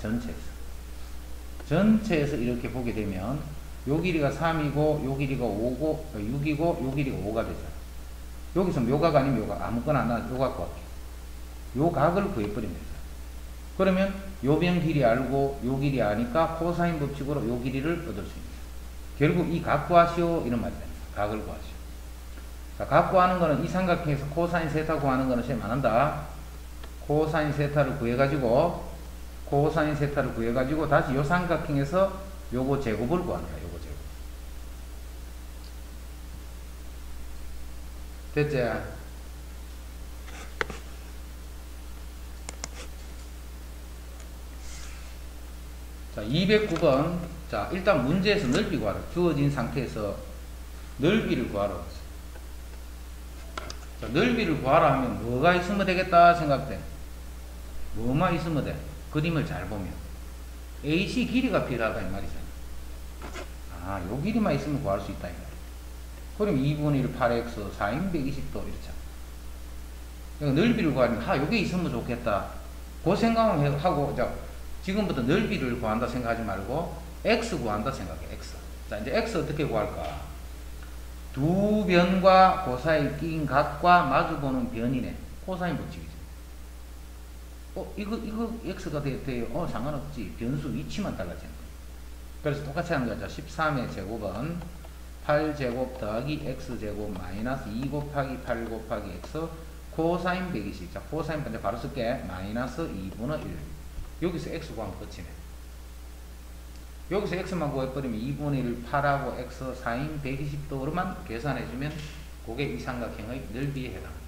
전체에서 이렇게 보게 되면, 요 길이가 3이고, 요 길이가 5고, 6이고, 요 길이가 5가 되잖아. 여기서 요 각 아니면 요 각, 아무거나 나 요 각 구할게. 요 각을 구해버리면 되죠. 그러면 요 변 길이 알고, 요 길이 아니까 코사인 법칙으로 요 길이를 얻을 수 있습니다. 결국 이 각 구하시오, 이런 말이 됩니다. 각을 구하시오. 자, 각 구하는 거는 이 삼각형에서 코사인 세타 구하는 거는 시험 안 한다. 코사인 세타를 구해가지고, 다시 요 삼각형에서 요거 제곱을 구하는 거야, 요거 제곱. 됐지? 자, 209번. 자, 일단 문제에서 넓이 구하라. 주어진 상태에서 넓이를 구하라. 자, 넓이를 구하라 하면 뭐가 있으면 되겠다 생각돼? 뭐만 있으면 돼? 그림을 잘 보면. AC 길이가 필요하다, 이 말이잖아. 아, 요 길이만 있으면 구할 수 있다, 이 말이야. 그럼 2분의 1 8x, 4인 120도, 이렇잖아. 그러니까 넓이를 구하면, 요게 있으면 좋겠다. 그 생각을 하고, 자, 지금부터 넓이를 구한다 생각하지 말고, x 구한다 생각해, x. 자, 이제 x 어떻게 구할까? 두 변과 그 사이 낀 각과 마주보는 변이네. 코사인 법칙이죠. 이거 x가 돼요. 상관없지. 변수 위치만 달라지는 거예요. 그래서 똑같이 하는 거죠. 13의 제곱은 8제곱 더하기 x제곱 마이너스 2 곱하기 8 곱하기 x 코사인 120. 자, 코사인 먼저 바로 쓸게. 마이너스 2분의 1. 여기서 x 구하면 끝이네. 여기서 x만 구해버리면 2분의 1 8하고 x 사인 120도로만 계산해주면 그게 이 삼각형의 넓이에 해당합니다.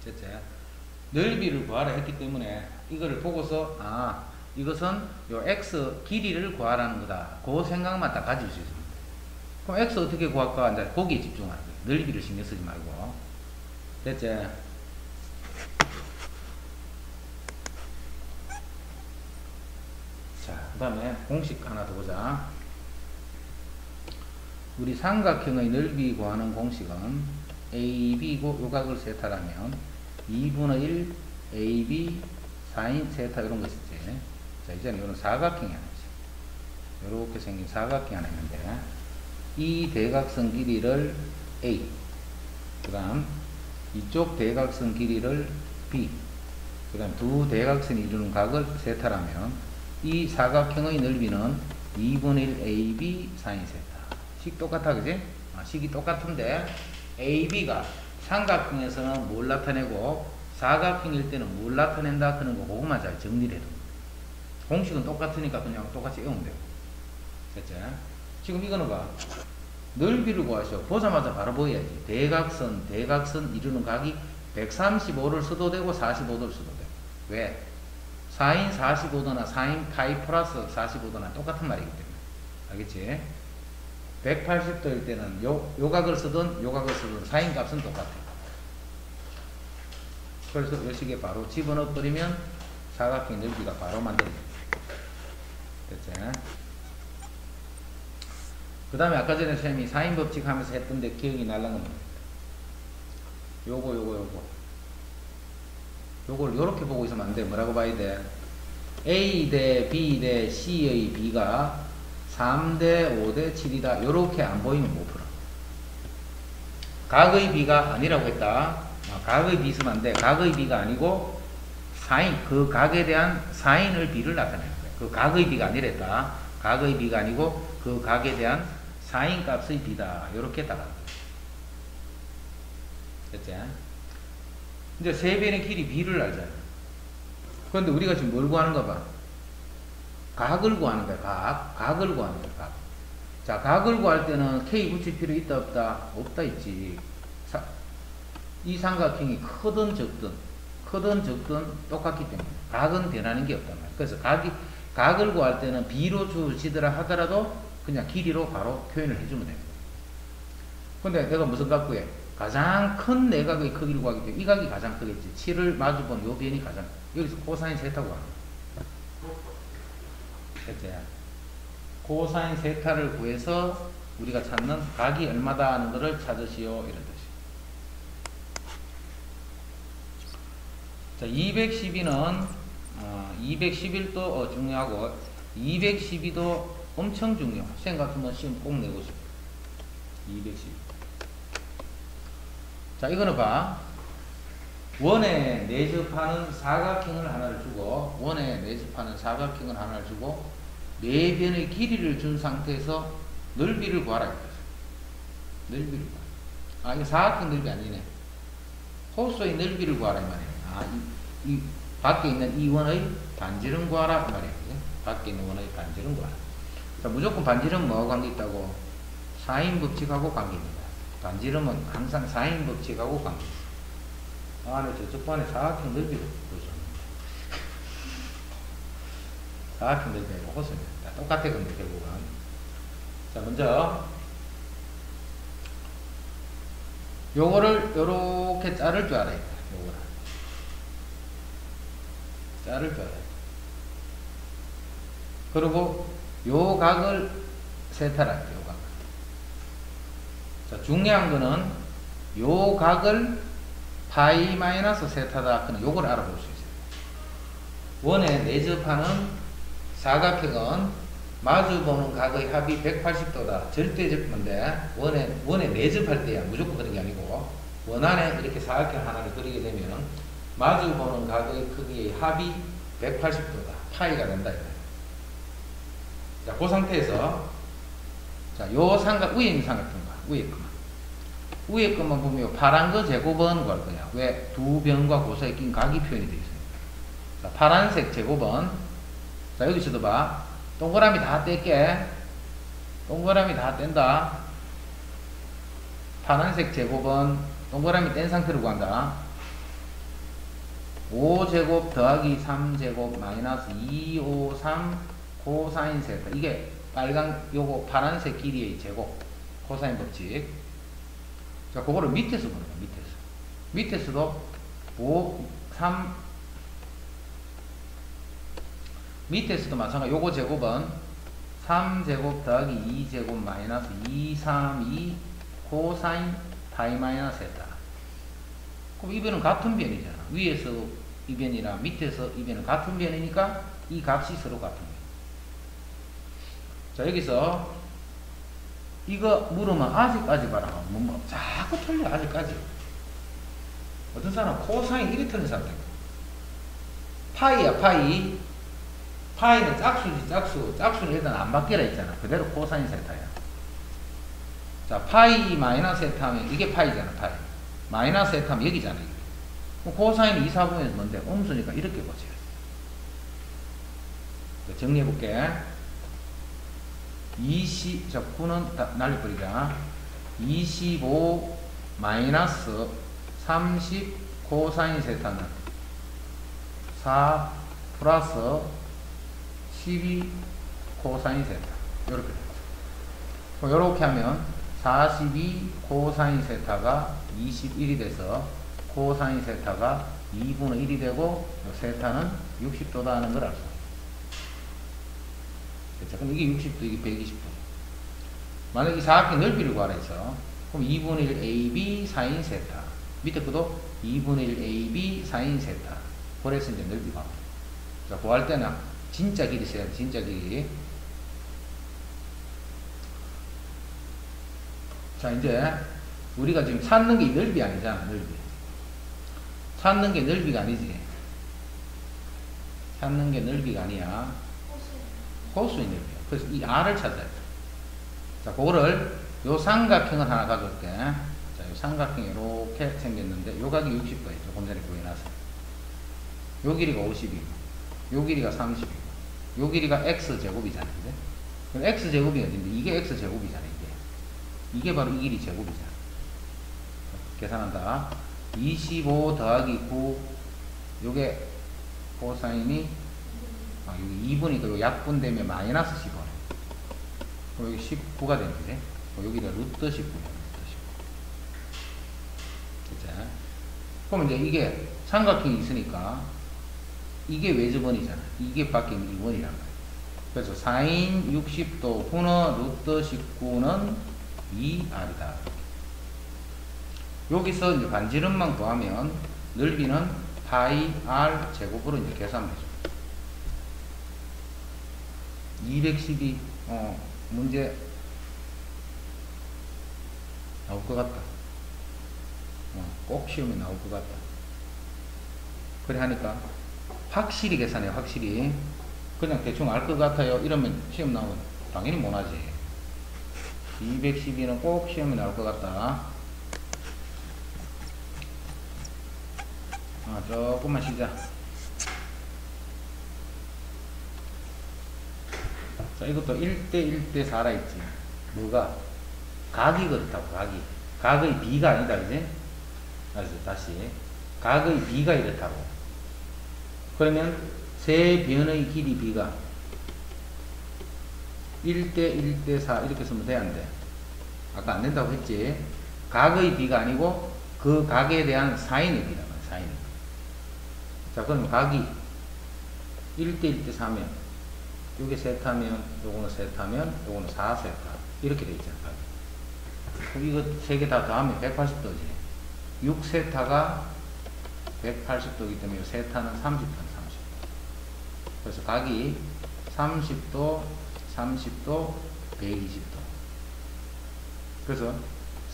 됐지? 넓이를 구하라 했기 때문에 이거를 보고서 이것은 요 x 길이를 구하라는 거다. 그 생각만 다 가질 수 있습니다. 그럼 x 어떻게 구할까? 이제 거기에 집중하는 거예요. 넓이를 신경 쓰지 말고. 됐지? 자, 그 다음에 공식 하나 더 보자. 우리 삼각형의 넓이 구하는 공식은 AB고 요 각을 세타라면 2분의 1 AB 사인 세타 이런 거 있었지. 자, 이제는 이런 사각형이 하나 있어. 이렇게 생긴 사각형이 하나 있는데 이 대각선 길이를 A, 그 다음 이쪽 대각선 길이를 B, 그 다음 두 대각선이 이루는 각을 세타라면 이 사각형의 넓이는 2분의 1 AB 사인 세타. 식 똑같아, 그지? 식이 똑같은데 AB가 삼각형에서는 뭘 나타내고 사각형일 때는 뭘 나타낸다 하는 거 그것만 잘 정리를 해도 공식은 똑같으니까 그냥 똑같이 외우면 되고. 됐지? 지금 이거는 봐. 넓이를 구하셔. 보자마자 바로 보여야지. 대각선 이루는 각이 135를 써도 되고 45도를 써도 돼. 왜? 사인 45도나 사인 파이 플러스 45도나 똑같은 말이기 때문에. 알겠지? 180도일 때는 요 각을 쓰든 요 각을 쓰든 사인 값은 똑같아요. 그래서 이 식에 바로 집어넣어 버리면 사각형 넓이가 바로 만들어집니다. 됐지? 그 다음에 아까 전에 쌤이 사인 법칙 하면서 했던데 기억이 날라는 겁니다. 요걸 요렇게 보고 있으면 안 돼. 뭐라고 봐야 돼? A 대 B 대 C의 B가 3대 5대 7이다. 요렇게 안 보이면 못 풀어. 각의 B가 아니라고 했다. 각의 B 쓰면 안 돼. 각의 B가 아니고 사인, 그 각에 대한 사인을 B를 나타내는 거야. 그 각의 B가 아니랬다. 각의 B가 아니고 그 각에 대한 사인 값의 B다. 요렇게 따라가는 거야. 됐지? 이제 세 변의 길이 B를 알잖아. 그런데 우리가 지금 뭘 구하는가 봐. 각을 구하는 거야. 각을 구하는 거야. 각. 자, 각을 구할 때는 K 붙일 필요 있다 없다? 없다 있지. 이 삼각형이 크든 적든 똑같기 때문에 각은 변하는 게 없단 말이에요. 그래서 각을 구할 때는 B로 주어지더라 하더라도 그냥 길이로 바로 표현을 해주면 됩니다. 근데 내가 무슨 각 구해? 가장 큰 내각의 크기를 구하기 때문에 이 각이 가장 크겠지. 7을 마주본 요 변이 가장, 여기서 코사인 세타고 하는 거야. 됐지? 코사인 세타를 구해서 우리가 찾는 각이 얼마다 하는 것을 찾으시오. 이런 뜻이에요. 자, 212는 211도 중요하고 212도 엄청 중요. 생 같으면 시험 꼭 내고 싶어. 212. 자, 이거는 봐. 원에 내접하는 사각형을 하나를 주고 원에 내접하는 사각형을 하나를 주고 네 변의 길이를 준 상태에서 넓이를 구하라. 넓이를 구하라. 이거 사각형 넓이 아니네. 호수의 넓이를 구하라 이 말이에요. 이 밖에 있는 이 원의 반지름 구하라 이 말이에요. 밖에 있는 원의 반지름 구하라. 자, 무조건 반지름 뭐하고 관계 있다고? 사인 법칙하고 관계입니다. 반지름은 항상 사인 법칙하고 관계 있어요. 저쪽 반에 사각형 넓이로 보여줬는데 사각형 넓이하고 호수입니다. 똑같아 근데 결국은. 자, 먼저 요거를 요렇게 자를 줄 알아야 돼. 요거를 자를 줄 알아야 돼. 그리고 요 각을 세타를 할게요. 요 각. 자, 중요한 거는 요 각을 파이 마이너스 세타다 하는 요걸 알아볼 수 있어요. 원에 내접하는 사각형은 마주보는 각의 합이 180도다. 절대적인데 원에 내접할 때야 무조건 그런 게 아니고 원 안에 이렇게 사각형 하나를 그리게 되면 마주보는 각의 크기의 합이 180도다. 파이가 된다. 자, 그 상태에서 자, 요 삼각 위에 있는 삼각형과 위에 것만 보면 파란 거 제곱은 구할 거야. 왜? 두 변과 그 사이에 낀 각이 표현이 되어 있어요. 자, 파란색 제곱은 자, 여기서도 봐. 동그라미 다 뗄게. 동그라미 다 뗀다. 파란색 제곱은 동그라미 뗀 상태로 구한다. 5제곱 더하기 3제곱 마이너스 253 코사인 세타. 이게 빨간 요거 파란색 길이의 제곱 코사인 법칙. 자, 그거를 밑에서 보는 거야. 밑에서도 3 밑에서도 마찬가지. 요거 제곱은 3제곱 더하기 2제곱 마이너스 232 코사인 파이 마이너스 세타. 그럼 이 변은 같은 변이잖아. 위에서 이 변이랑 밑에서 이 변은 같은 변이니까 이 값이 서로 같은 거야. 자, 여기서 이거 물으면 아직까지 봐라. 뭐 자꾸 틀려. 아직까지. 어떤 사람 코사인 이리 틀린 사람. 파이야 파이. 파이는 짝수지 짝수. 짝수는 일단 안 바뀌라 했잖아. 그대로 코사인 세타야. 자, 파이 마이너스 세타 하면 이게 파이잖아. 파이. 마이너스 세타 하면 여기잖아. 이게. 그럼 코사인 2, 4분의 뭔데? 음수니까 이렇게 보세요. 정리해 볼게. 20, 자, 9는 날려버리자. 25 마이너스 30 코사인 세타는 4 플러스 12 코사인 세타. 요렇게 됩니다. 요렇게 하면 42 코사인 세타가 21이 돼서 코사인 세타가 2분의 1이 되고 세타는 60도다 하는 걸 알 수 있습니다. 그렇죠? 그럼 이게 60도, 이게 120도. 만약 이 사각형 넓이를 구하라 해서 그럼 2분의 1 AB 사인 세타. 밑에 것도 2분의 1 AB 사인 세타. 그래서 이제 넓이 구합니다. 자, 구할 때는 진짜 길이 써야 돼. 진짜 길이. 자, 이제 우리가 지금 찾는 게 넓이 아니잖아. 넓이. 찾는 게 넓이가 아니지. 찾는 게 넓이가 아니야. 호수의 넓이야. 그래서 이 R을 찾아야 돼. 자, 그거를 요 삼각형을 하나 가져올게. 자, 요 삼각형이 이렇게 생겼는데 요 각이 60도예요. 조금 전에 구해놨어요. 요 길이가 50이고 요 길이가 30이고 요 길이가 X제곱이잖아. 그럼 X제곱이 어딘데? 이게 X제곱이잖아. 이게 바로 이 길이 제곱이잖아. 계산한다. 25 더하기 9 요게 코사인이 여기 2분이니까 요 약분 되면 마이너스 15. 그럼 여기 19가 되는데 여기가 루트 19야. 그럼 이제 이게 삼각형이 있으니까 이게 외접원이잖아. 이게 밖에 2번이란 말이야. 그래서 사인 60도 분의 루트 19는 2r이다. 여기서 이제 반지름만 구하면 넓이는 파이 r 제곱으로 이제 계산되죠. 212 문제 나올 것 같다. 꼭 시험에 나올 것 같다. 그래 하니까 확실히 계산해. 확실히 그냥 대충 알 것 같아요 이러면 시험 나오면 당연히 못하지. 212는 꼭 시험에 나올 것 같다. 조금만 쉬자. 자, 이것도 1대 1대 4라 있지. 뭐가? 각이 그렇다고. 각의 비가 아니다. 그지? 그래서 다시 각의 비가 이렇다고. 그러면 세 변의 길이 비가 1대 1대 4 이렇게 쓰면 돼, 안 돼? 아까 안 된다고 했지. 각의 비가 아니고 그 각에 대한 사인의 비다. 사인. 자, 그럼 각이 1대 1대 4면 요게 세타면 요거는 세타면 요거는 4세타 이렇게 돼 있잖아. 그럼 이거 세 개 다 더하면 180도지. 6세타가 180도이기 때문에 세타는 30도는 30도. 그래서 각이 30도, 30도, 120도. 그래서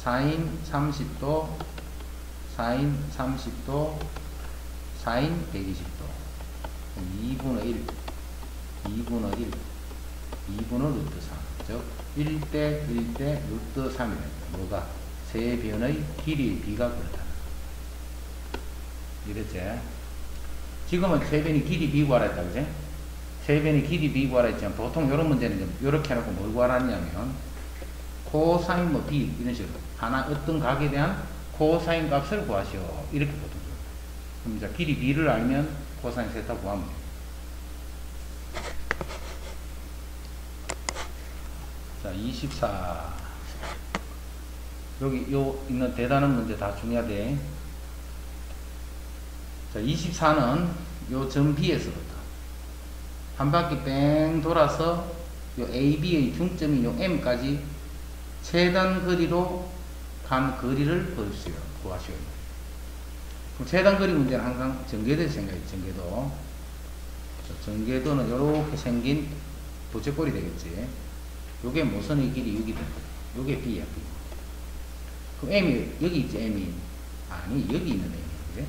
사인 30도, 사인 30도, 사인 120도. 2분의 1, 2분의 1, 2분의 루트 3. 즉 1대 1대 루트 3이다. 뭐가? 세 변의 길이의 비가 그렇다. 이랬지? 지금은 세 변의 길이 비 구하라 했다. 그지? 세 변의 길이 비 구하라 했지만 보통 이런 문제는 이렇게 해놓고 뭘 구하라냐면 코사인 뭐 비 이런 식으로 하나 어떤 각에 대한 코사인 값을 구하시오. 이렇게 보통. 그럼 이제 길이 b를 알면 코사인 세타 구하면 돼요. 자, 24. 여기 요 있는 대단한 문제 다 중요하대. 자, 24는 요 점 B에서부터 한 바퀴 뺑 돌아서 요 AB의 중점인 요 M까지 최단 거리로 간 거리를 구하시오. 그럼 최단 거리 문제는 항상 전개도에서 생각해요. 전개도. 전개도는 요렇게 생긴 부채꼴이 되겠지. 요게 모선의 길이 6이 된다. 요게 B야, B. 그럼 M이, 여기 있지, M이. 아니, 여기 있는 M이야.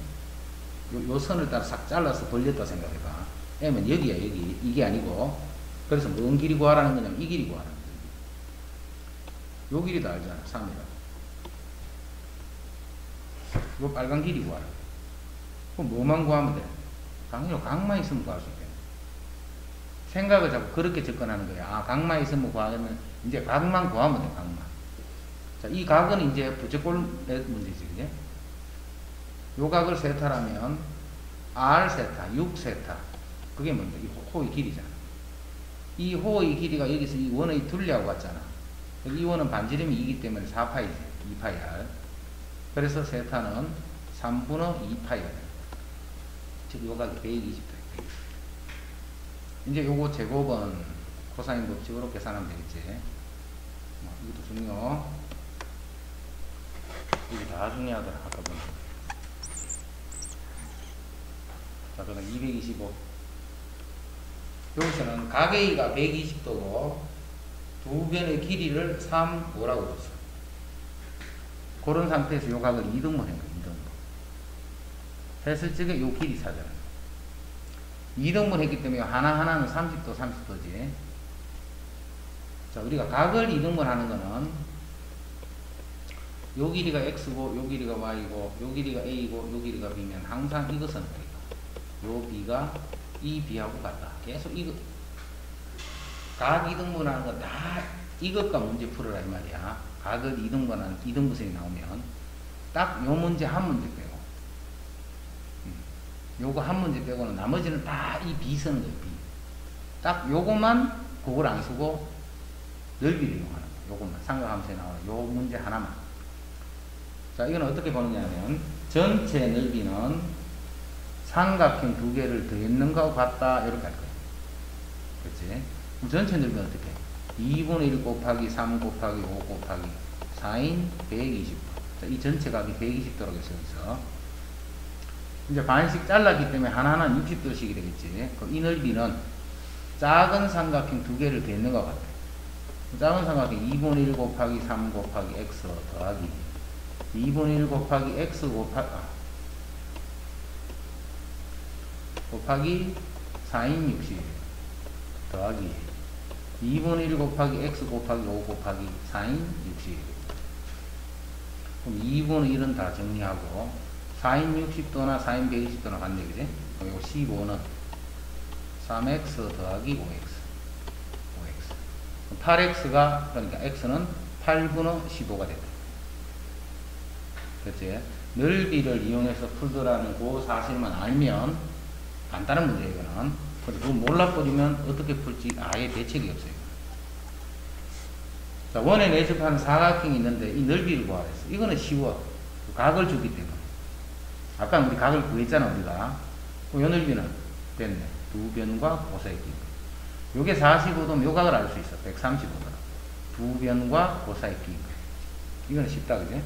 그지? 요 선을 따라 싹 잘라서 벌렸다 생각해봐. M은 여기야, 여기. 이게 아니고. 그래서 뭔 길이 구하라는 거냐면 이 길이 구하라는 거야. 요 길이도 알잖아, 3이라고. 요 빨간 길이 구하라. 그럼 뭐만 구하면 돼? 당연히 각만 있으면 구할 수 있겠네. 생각을 자꾸 그렇게 접근하는 거야. 아, 각만 있으면 구하면, 이제 각만 구하면 돼, 각만. 자, 이 각은 이제 부채꼴 문제지, 그지? 요 각을 세타라면, R 세타, 6 세타. 그게 뭔데? 이 호의 길이잖아. 이 호의 길이가 여기서 이 원의 둘리하고 같잖아. 이 원은 반지름이 2이기 때문에 4파이지. 2파이 R. 그래서 세타는 3분의 2파이가 됩니다. 즉, 요 각이 120도. 이제 요거 제곱은 코사인 법칙으로 계산하면 되겠지. 이것도 중요. 이게 다 중요하더라. 아까 보면. 자, 그럼 225. 여기서는 각 A가 120도고 두 변의 길이를 3, 5라고 줬어. 그런 상태에서 요 각을 2등분 한 거야. 2등분. 했을 적에 요 길이 사잖아. 2등분 했기 때문에 하나하나는 30도, 30도지. 자, 우리가 각을 2등분 하는 거는 요 길이가 x고, 요 길이가 y고, 요 길이가 a고, 요 길이가 b면 항상 이것은 요 b가 이 b하고 같다. 계속 이거 각 2등분 하는 건 다 이것과 문제 풀어라 이 말이야. 각을 2등분 하는 2등분선이 나오면 딱 요 문제 한 문제 빼고. 요거 한 문제 빼고는 나머지는 다 이 B 쓰는 거예요. B. 딱 요거만 그걸 안 쓰고 넓이를 이용하는 거예요. 요것만 삼각함수에 나오는 요 문제 하나만. 자, 이건 어떻게 보느냐 하면 전체 넓이는 삼각형 두 개를 더했는 거하고 같다 이렇게 할 거예요. 그렇지? 그럼 전체 넓이는 어떻게 해? 2분의 1 곱하기 3 곱하기 5 곱하기 4인 120도. 자, 이 전체 값이 120도라고 했어요. 여기서 이제 반씩 잘랐기 때문에 하나하나는 60도씩이 되겠지. 그럼 이 넓이는 작은 삼각형 두 개를 더했는 것 같아요. 작은 삼각형 2분의 1 곱하기 3 곱하기 x 더하기 2분의 1 곱하기 x 곱하기 4인 60 더하기 2분의 1 곱하기 x 곱하기 5 곱하기 4인 60. 그럼 2분의 1은 다 정리하고 4인 60도나 4인 120도나 같네, 그지? 그리고 15는 3x 더하기 5x. 8x가, 그러니까 x는 8분의 15가 됐다. 그치? 넓이를 이용해서 풀더라는 그 사실만 알면 간단한 문제예요, 이거는. 근데 그걸 몰라버리면 어떻게 풀지 아예 대책이 없어요. 자, 원에 내접하는 사각형이 있는데 이 넓이를 구하랬어. 이거는 쉬워. 각을 주기 때문에. 아까 우리 각을 구했잖아, 우리가. 요 넓이는 됐네. 두 변과 고사의 끼. 요게 45도면 요 각을 알 수 있어. 135도. 두 변과 고사의 끼. 이거는 쉽다, 그지?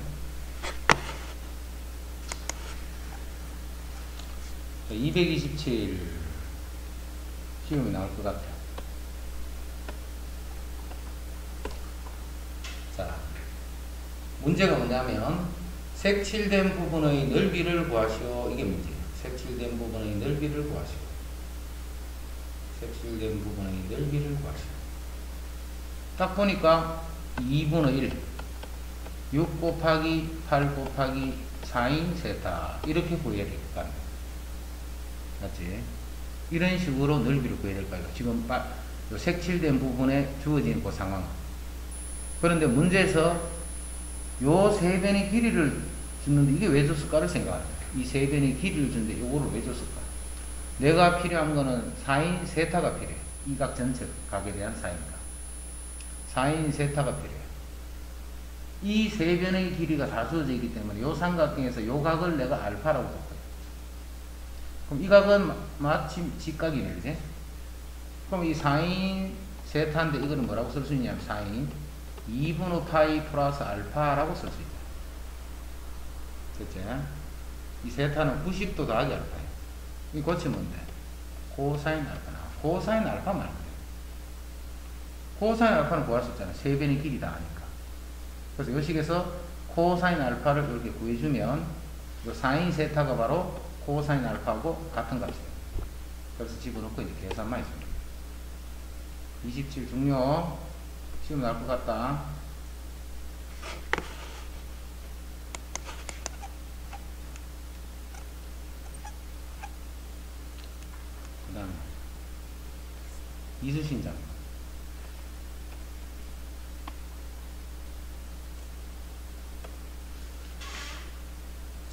227 시험이 나올 것 같아. 자, 문제가 뭐냐면 색칠된 부분의 넓이를 구하시오. 이게 문제예요. 색칠된 부분의 넓이를 구하시오. 색칠된 부분의 넓이를 구하시오. 딱 보니까 2분의 1 6 곱하기 8 곱하기 4인 세타 이렇게 구해야 되겠다. 맞지? 이런 식으로 넓이를 구해야 될 거예요. 지금 색칠된 부분에 주어진 그 상황. 그런데 문제에서 요 세 변의 길이를 줬는데 이게 왜 줬을까를 생각하는 거예요. 이 세 변의 길이를 줬는데 요거를 왜 줬을까? 내가 필요한 거는 4인 세타가 필요해. 이 각 전체 각에 대한 사인이다. 4인 세타가 필요해. 이 세 변의 길이가 다 주어져 있기 때문에 요 삼각형에서 요 각을 내가 알파라고 줬거든. 그럼 이 각은 마침 직각이네, 그지? 그럼 이 4인 세타인데 이거는 뭐라고 쓸 수 있냐면 4인 2분의 파이 플러스 알파라고 쓸 수 있다. 그치? 이 세타는 90도 더하기 알파예요. 이 고치면 돼. 코사인 알파 나와. 코사인 알파 말고 돼. 코사인 알파는 구할 수 있잖아. 세 변의 길이 다 아니까. 그래서 이 식에서 코사인 알파를 이렇게 구해주면 이 사인 세타가 바로 코사인 알파하고 같은 값이에요. 그래서 집어넣고 이제 계산만 있습니다. 27 중요. 시험 나올 것 같다. 그 다음에 이수신장.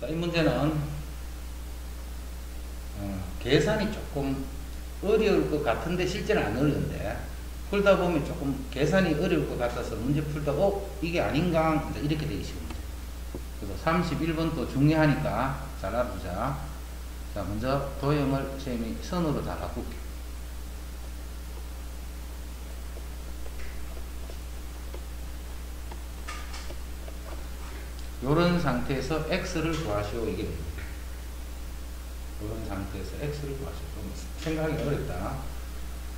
자, 이 문제는 계산이 조금 어려울 것 같은데 실제는 안 어려운데 풀다 보면 조금 계산이 어려울 것 같아서 문제 풀다 이게 아닌가 이렇게 되기 쉬운 문제. 그래서 31번도 중요하니까 잘 알아두자. 자, 먼저 도형을 선생님이 선으로 다 바꿀게. 요런 상태에서 x를 구하시오. 이게 이런 상태에서 x를 구하시오. 좀 생각하기 어렵다.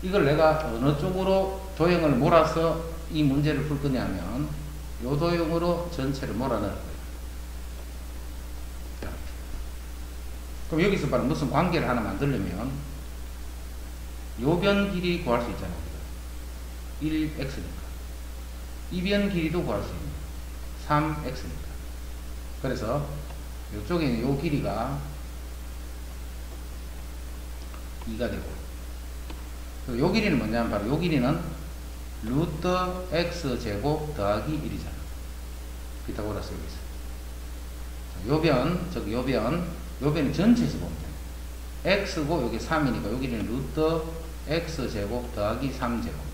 이걸 내가 어느 쪽으로 도형을 몰아서 이 문제를 풀 거냐면 요 도형으로 전체를 몰아넣을 거예요. 자, 그럼 여기서 바로 무슨 관계를 하나 만들려면 요 변 길이 구할 수 있잖아요. 1x니까 이 변 길이도 구할 수 있는 3x니까. 그래서 이쪽에 있는 요 길이가 2가 되고, 요 길이는 뭐냐면 바로 요 길이는 루트 x 제곱 더하기 1이잖아. 피타고라스 여기서. 요변, 요변은 전체에서 보면 돼. x고 여기 3이니까 여기는 루트 x제곱 더하기 3제곱.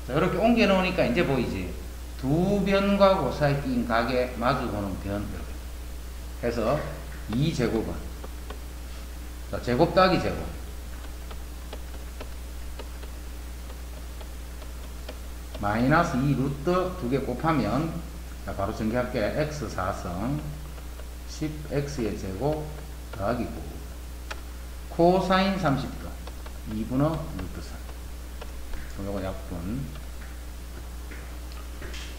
자, 이렇게 옮겨 놓으니까 이제 보이지. 두 변과 그 사이 낀 각에 마주보는 변. 이렇게 해서 2제곱은 자, 제곱 더하기 제곱. 마이너스 2 루트 두 개 곱하면 자, 바로 전개할게. x 4승 10x의 제곱 더하기 9 코사인 30도 2분의 루트 3. 그럼 요거 약분.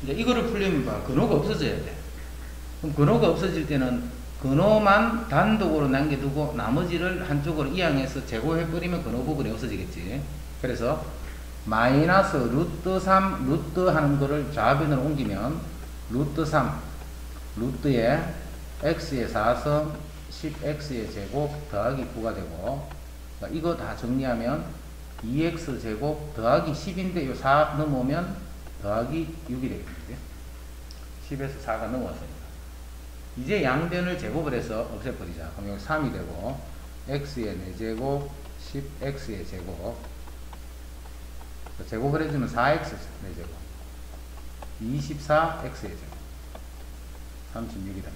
이제 이거를 풀려면 봐. 근호가 없어져야 돼. 그럼 근호가 없어질 때는 근호만 단독으로 남겨두고 나머지를 한쪽으로 이항해서 제곱해버리면 근호 부분이 없어지겠지. 그래서 마이너스 루트 3 루트 하는 거를 좌변으로 옮기면 루트 3 루트에 x의 4승 10x의 제곱 더하기 9가 되고, 이거 다 정리하면 2x 제곱 더하기 10인데 요 4 넘어오면 더하기 6이 되겠는데 10에서 4가 넘어왔으니까 이제 양변을 제곱을 해서 없애버리자. 그럼 여기 3이 되고 x의 4제곱 10x의 제곱 제곱을 해주면 4x 4제곱 24x의 제곱 36이다.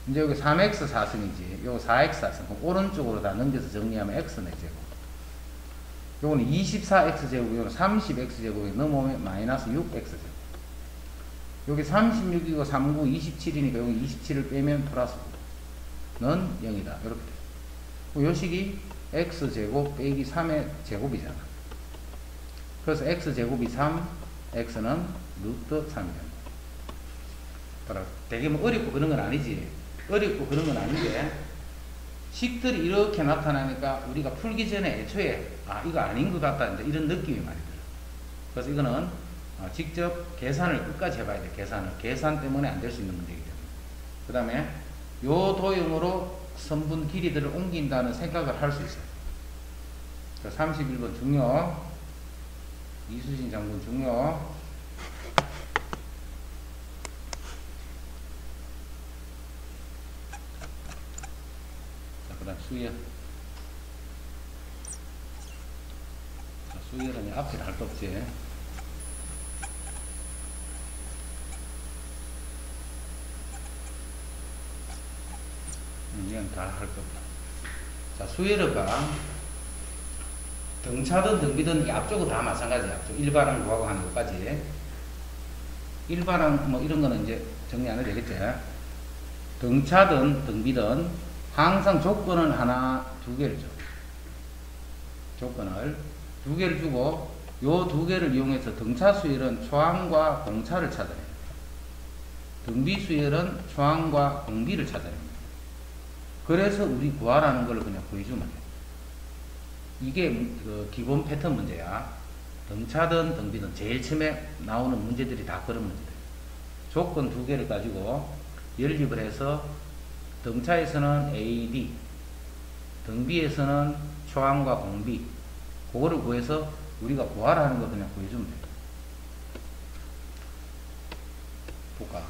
이제 여기 3x 4승이지. 요거 4x 4승. 그럼 오른쪽으로 다 넘겨서 정리하면 x 4제곱. 요거는 24x 제곱, 요거는 30x 제곱이 넘어오면 마이너스 6x 제곱. 여기 36이고 39, 27이니까 여기 27을 빼면 플러스 9는 0이다. 이렇게 돼. 요 식이 x 제곱 빼기 3의 제곱이잖아. 그래서 x 제곱이 3, x는 루트 3이다. 되게 뭐 어렵고 그런 건 아니지. 어렵고 그런 건 아닌데 식들이 이렇게 나타나니까 우리가 풀기 전에 애초에 이거 아닌 것 같다 이런 느낌이 많이 들어요. 그래서 이거는 직접 계산을 끝까지 해봐야 돼. 계산 때문에 안 될 수 있는 문제이기 때문에. 그 다음에 요 도형으로 선분 길이들을 옮긴다는 생각을 할 수 있어요. 31번 중요 이수진 장군 중요. 그 다음 수열. 수열은 앞에 할 거 없지. 이건 다 할 거 없다. 자, 수열어가 등차든 등비든 이 앞쪽은 다 마찬가지야. 앞쪽 일반항 구하고 하는 것까지. 일반항 뭐 이런 거는 이제 정리 안 해도 되겠지. 등차든 등비든 항상 조건은 하나, 두 개를 줘. 조건을 두 개를 주고 요 두 개를 이용해서 등차 수열은 초항과 공차를 찾아내요. 등비 수열은 초항과 공비를 찾아냅니다. 그래서 우리 구하라는 걸 그냥 구해주면 돼. 이게 그 기본 패턴 문제야. 등차든 등비든 제일 처음에 나오는 문제들이 다 그런 문제들. 조건 두 개를 가지고 연립을 해서 등차에서는 AD, 등비에서는 초항과 공비, 그거를 구해서 우리가 구하라는 거 그냥 구해주면 돼. 볼까?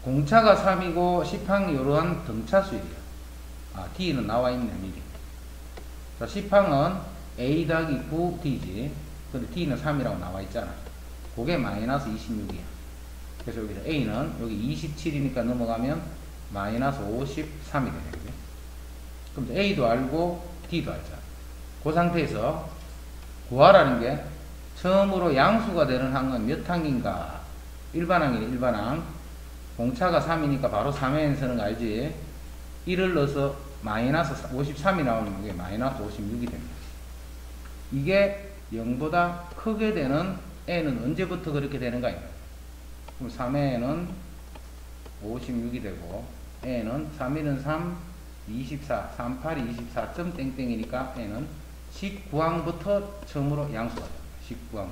공차가 3이고 10항이 이러한 등차 수열이야. D는 나와 있네, 미리. 자, 10항은 A 더하기 9D지. 근데 D는 3이라고 나와 있잖아. 그게 마이너스 26이야. 그래서 여기서 A는 여기 27이니까 넘어가면 마이너스 53이 되네. 그지? 그럼 A도 알고 D도 알잖아. 그 상태에서 구하라는 게 처음으로 양수가 되는 항은 몇 항인가? 일반항이네, 일반항. 공차가 3이니까 바로 3회에 서는 거 알지? 1을 넣어서 마이너스 53이 나오는 게 마이너스 56이 됩니다. 이게 0보다 크게 되는 N은 언제부터 그렇게 되는가? 그럼 3회에는 56이 되고, N은 3일은 3, 24, 38이 24점 땡땡이니까 N은 19항부터 처음으로 양수가 됩니다. 19항부터.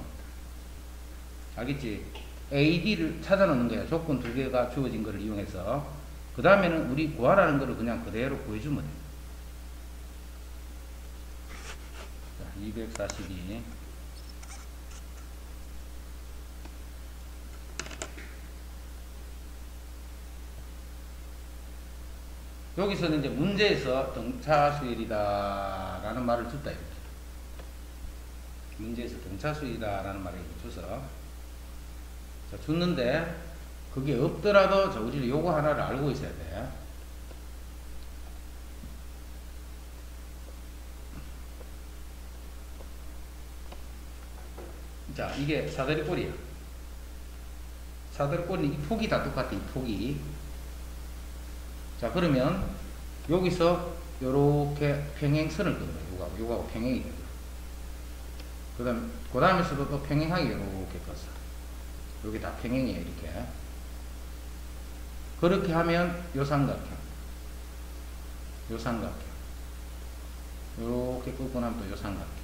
알겠지? AD를 찾아놓는 거야. 조건 두 개가 주어진 거를 이용해서. 그 다음에는 우리 구하라는 거를 그냥 그대로 구해주면 돼. 자, 242. 여기서는 이제 문제에서 등차수열이다 라는 말을 줬다 이렇게. 문제에서 등차수열이다 라는 말을 줘서 자, 줬는데 그게 없더라도 자, 우리는 요거 하나를 알고 있어야 돼. 자, 이게 사다리꼴이야. 사다리꼴이 이 폭이 다 똑같아, 이 폭이. 자, 그러면 여기서 요렇게 평행선을 끈 거야. 요거하고 평행이 된 거야. 그 다음에서도 또 평행하게 요렇게 껐어. 여기 다 평행이에요, 이렇게. 그렇게 하면 요 삼각형. 요 삼각형. 요렇게 끄고 나면 또 요 삼각형.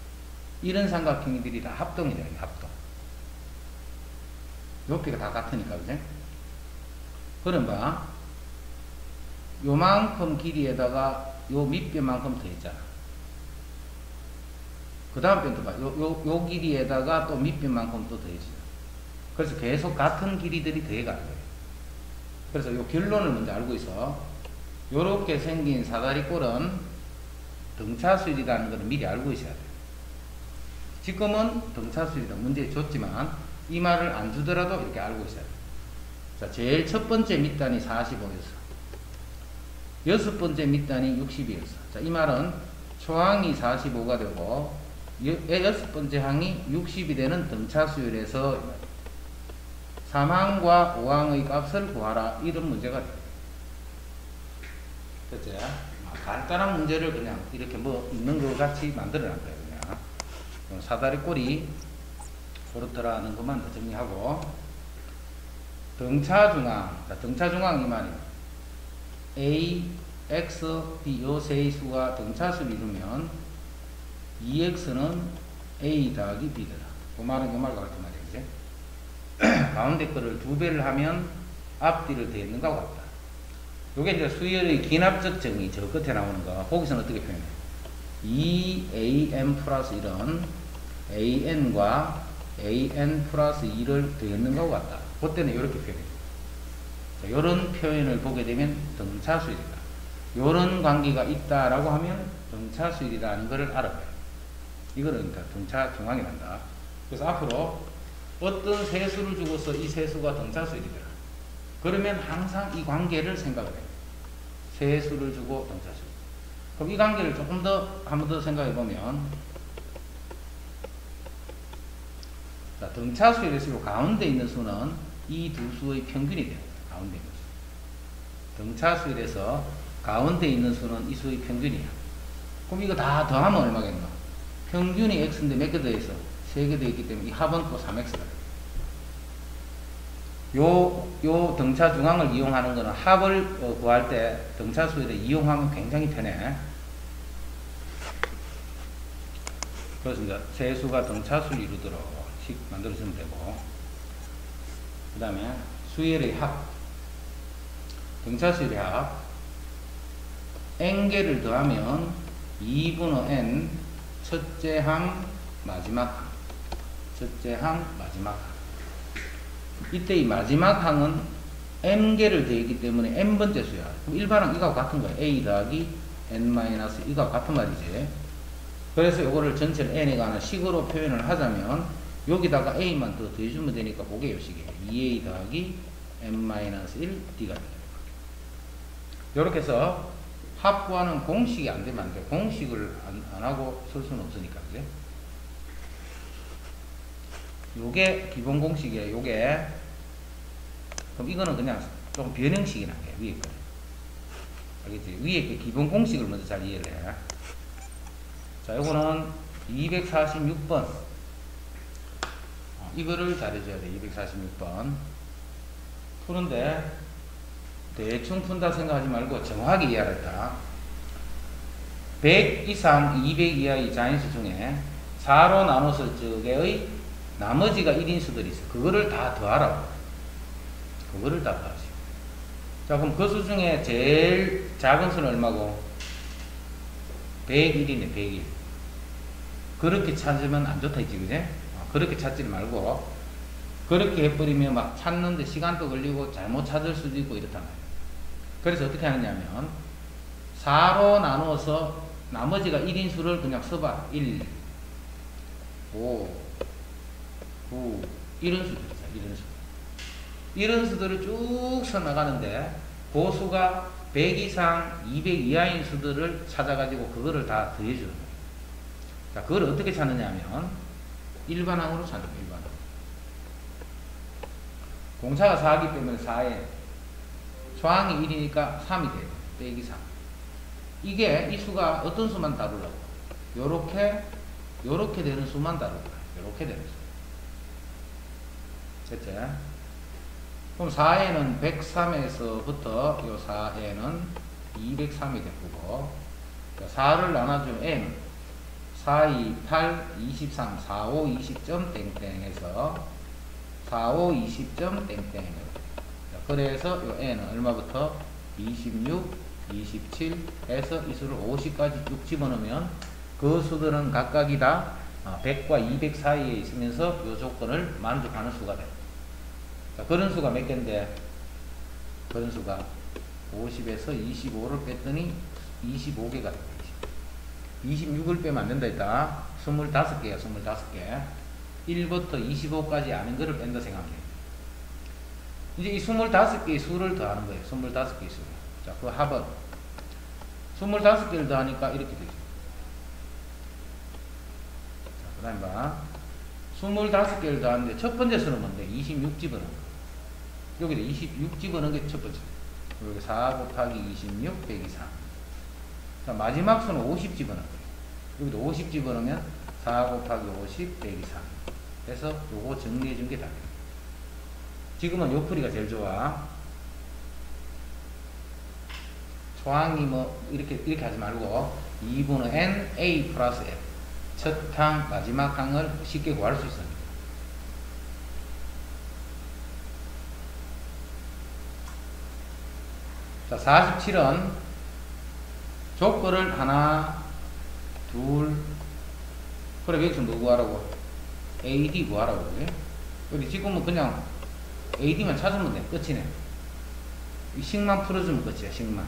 이런 삼각형들이 다 합동이 돼요, 합동. 높이가 다 같으니까, 그지? 그럼 봐. 요만큼 길이에다가 요 밑변만큼 더 있잖아. 그 다음 변도 봐. 요 길이에다가 또 밑변만큼 또 더해지죠. 그래서 계속 같은 길이들이 더해가는 거예요. 그래서 요 결론을 먼저 알고 있어. 요렇게 생긴 사다리꼴은 등차수열이라는 것을 미리 알고 있어야 돼요. 지금은 등차수열이다 문제에 줬지만 이 말을 안 주더라도 이렇게 알고 있어야 돼요. 자, 제일 첫 번째 밑단이 45였어. 여섯 번째 밑단이 60이었어. 자, 이 말은 초항이 45가 되고 여섯 번째 항이 60이 되는 등차수열에서 3항과 5항의 값을 구하라. 이런 문제가 돼요. 됐지? 간단한 문제를 그냥 이렇게 뭐 있는 것 같이 만들어 놨어요. 그냥 사다리꼴이 그렇더라는 것만 정리하고 등차중항. 자, 등차중항 이 말이에요. A, X, B 요 세의 수가 등차수를 이루면 2X는 A 더하기 B더라. 그 말은 그 말과 같은 말이에요. 그치? 가운데 거를 2배를 하면 앞뒤를 더했는 것과 같다. 요게 이제 수열의 기납적 정의 저 끝에 나오는 거. 거기서는 어떻게 표현해? 2AN 플러스 1은 AN과 AN 플러스 2를 더했는 것과 같다. 그때는 이렇게 표현해요. 이런 표현을 보게 되면 등차수열이다. 이런 관계가 있다라고 하면 등차수열이라는 것을 알아봐요. 이거는 등차 중앙이 난다. 그래서 앞으로 어떤 세수를 주고서 이 세수가 등차수열이더라. 그러면 항상 이 관계를 생각을 해요. 세수를 주고 등차수열. 그럼 이 관계를 조금 더 한 번 더 생각해 보면 자, 등차수열에서 가운데 있는 수는 이 두 수의 평균이 돼요. 가운데 있는 수. 등차수열에서 가운데 있는 수는 이 수의 평균이야. 그럼 이거 다 더하면 얼마겠노? 평균이 x인데 몇 개 더해서? 3개 더했기 때문에 이 합은 또 3x가 돼. 요 등차 중앙을 이용하는 거는 합을 구할 때 등차수열을 이용하면 굉장히 편해. 그래서 이제 세수가 등차수를 이루도록 식 만들어주면 되고, 그 다음에 수열의 합, 등차수열의 합, n개를 더하면 2분의 n, 첫째 항, 마지막 항, 첫째 항, 마지막 항. 이때 이 마지막 항은 n개를 더했기 때문에 n번째 수야. 그럼 일반항 이거하고 같은 거야. a 더하기 n-, 이거하고 같은 말이지. 그래서 이거를 전체를 n에 관한 식으로 표현을 하자면 여기다가 a만 더 더해주면 되니까 그게 요 식이에요. 2a 더하기 n-1 d가 돼요. 이렇게 해서 합구하는 공식이 안 되면 안 돼. 공식을 안 하고 쓸 수는 없으니까. 그지? 요게 기본 공식이에요. 요게. 그럼 이거는 그냥 좀 변형식이란 게 위에 거. 알겠지? 위에 그 기본 공식을 먼저 잘 이해를 해. 자, 요거는 246번. 이거를 잘해줘야 돼. 246번. 푸는데 대충 푼다 생각하지 말고 정확하게 이해하랬다. 100 이상 200 이하의 자인수 중에 4로 나눴을 적의 나머지가 1인수들이 있어. 그거를 다 더하라고. 그거를 다 더하시오. 자, 그럼 그 수 중에 제일 작은 수는 얼마고? 101이네, 101. 그렇게 찾으면 안 좋다, 있지, 그제? 그렇게 찾지 말고, 그렇게 해버리면 막 찾는데 시간도 걸리고 잘못 찾을 수도 있고 이렇단 말이야. 그래서 어떻게 하느냐면, 4로 나누어서 나머지가 1인 수를 그냥 써봐. 1, 5, 9 이런 수들이죠. 이런 수. 이런 수들을 쭉 써나가는데 그 수가 100 이상, 200 이하인 수들을 찾아가지고 그거를 다 더해주는 거예요. 자, 그걸 어떻게 찾느냐 하면 일반항으로 찾는 거예요. 일반항. 공차가 4이기 때문에 4에 조항이 1이니까 3이 돼요. 빼기 3. 이게 이 수가 어떤 수만 다루려고 요렇게 되는 수만 다룰 거예요. 요렇게 되는 수. 됐지? 그럼 4에는 103에서부터 요 4에는 203이 됐고 4를 나눠주면 n 4, 2, 8, 23, 4, 5, 20점 땡땡해서 4, 5, 20점 땡땡. 그래서 요 n은 얼마부터 26, 27 해서 이 수를 50까지 쭉 집어넣으면 그 수들은 각각이 다 100과 200 사이에 있으면서 이 조건을 만족하는 수가 돼요. 자, 그런 수가 몇 개인데, 그런 수가 50에서 25를 뺐더니 25개가 돼요. 26을 빼면 안 된다 했다. 25개야, 25개. 1부터 25까지 아는 거를 뺀다 생각해. 이제 이 25개의 수를 더하는 거예요. 25개의 수. 자, 그 합은 25개를 더하니까 이렇게 되죠. 자, 그 다음에 봐. 25개를 더하는데 첫 번째 수는 뭔데? 26 집어넣은 거. 여기다 26 집어넣은 게 첫 번째. 여기 4 곱하기 26 빼기 3. 자, 마지막 수는 50 집어넣은 거예요. 여기도 50 집어넣으면 4 곱하기 50 빼기 3. 그래서 요거 정리해 준 게 답이에요. 지금은 요 풀이가 제일 좋아. 조항이 뭐 이렇게 하지 말고 2분의 n a 플러스 f 첫 항 마지막 항을 쉽게 구할 수 있습니다. 자, 47은 조건을 하나 둘 그래 여기서 뭐 구하라고? AD 구하라고. 그래? 우리 지금은 그냥 AD만 찾으면 돼. 끝이네. 이 식만 풀어주면 끝이야. 식만.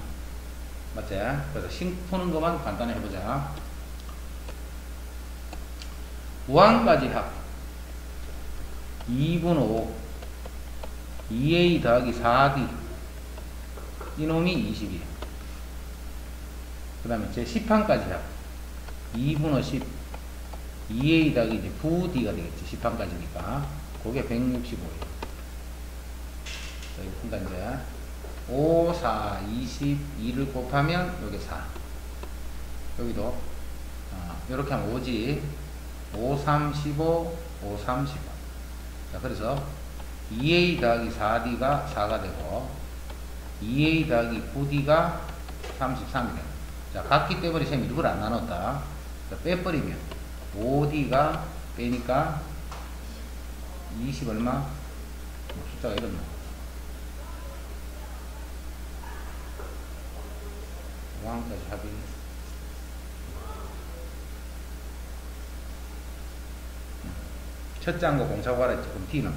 맞지? 그래서 식 푸는 것만 간단히 해보자. 무한까지 합 2분의 5 2a 더하기 4d 이놈이 20이에요. 그 다음에 제 10항까지 합 2분의 10 2a 더하기 이제 9d가 되겠지. 10항까지니까 그게 165예요. 자, 이거 푼다 이제 5, 4, 22를 곱하면 여기 4 여기도 이렇게 하면 5지 5, 3, 15 5, 3, 15 자, 그래서 2a 더하기 4d가 4가 되고 2a 더하기 9d가 33이 됩니다. 자, 같기 때문에 쌤이 누구를 안 나눴다. 자, 빼버리면 5d가 빼니까 20 얼마? 숫자가 이렇나? 왕까지 합이 첫 장거 공차고 하라 했지. 그럼 D는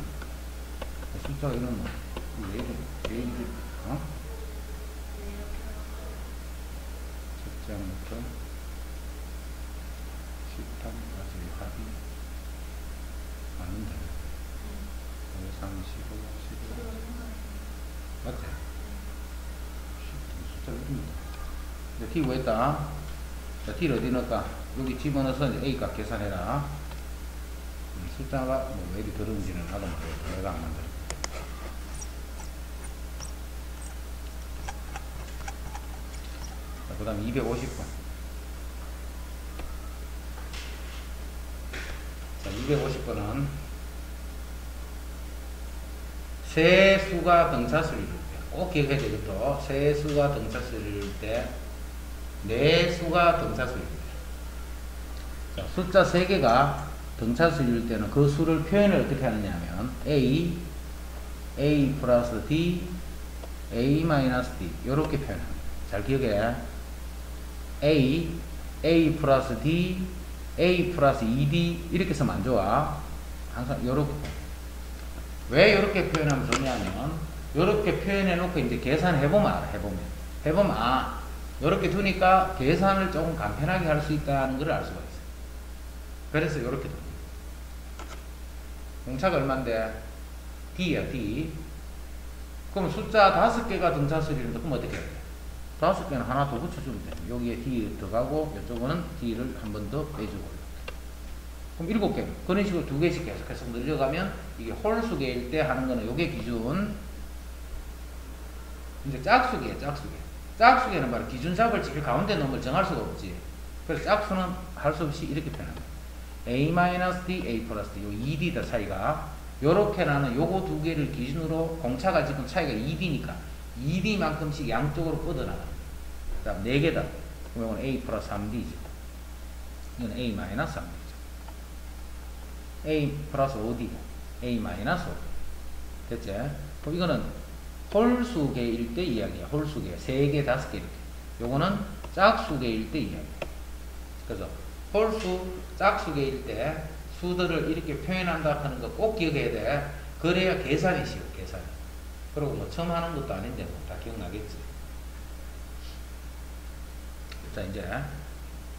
숫자가 이렇나? 왜 이래? 어? 첫 장부터 10탄까지 합이 맞는다. 5, 3, 15, 15 맞지? 숫자가 이렇나? T 구했다. 자, T를 어디 넣을까? 여기 집어넣어서 이제 A값 계산해라. 숫자가 뭐 왜 이리 더러운지는 나도 모르겠어. 내가 안 만들어. 자, 그 다음 250번. 자, 250번은 세 수가 등차수를 이룰 때, 꼭 기억해야 되겠죠. 세 수가 등차수를 이룰 때, 네 수가 등차수를 이룰 때. 자, 숫자 3개가 등차수를 이룰 때는 그 수를 표현을 어떻게 하느냐 하면 A, A 플러스 D, A 마이너스 D 이렇게 표현합니다. 잘 기억해. A, A 플러스 D, A 플러스 2D 이렇게 쓰면 안 좋아. 항상 요렇게. 왜 이렇게 표현하면 좋냐면 요렇게 표현해 놓고 이제 계산해보면 알아. 해보면 이렇게 두니까 계산을 조금 간편하게 할 수 있다는 걸 알 수가 있어요. 그래서 이렇게 둡니다. 공차가 얼마인데? D야, D. 그럼 숫자 5개가 등차수열인데 그럼 어떻게 해야 돼? 5개는 하나 더 붙여주면 돼. 여기에 D 들어가고 이쪽은 D를 한 번 더 빼주고. 그럼 7개. 그런 식으로 2개씩 계속해서 늘려가면 이게 홀수계일 때 하는 거는 요게 기준. 이제 짝수계야, 짝수계. 짝수계는 바로 기준잡을 지킬 가운데 놈을 정할 수가 없지. 그래서 짝수는 할 수 없이 이렇게 표현합니다. A-D, A 플러스 D. 요 2D다 차이가. 요렇게 나는 요거 2개를 기준으로 공차가 지금 차이가 2D니까 2D만큼씩 양쪽으로 뻗어나갑니다. 그 다음 4개다. 그럼 이건 A 플러스 3D죠. 이건 A 마이너스 3D. A 플러스 5D고 A 마이너스 5D. 됐지? 그럼 이거는 홀수계일 때 이야기야. 홀수계. 3개, 5개 이렇게. 요거는 짝수계일 때 이야기야. 그래서 홀수, 짝수계일 때 수들을 이렇게 표현한다 하는 거 꼭 기억해야 돼. 그래야 계산이 쉬워, 계산이. 그리고 뭐 처음 하는 것도 아닌데 뭐 다 기억나겠지. 자, 이제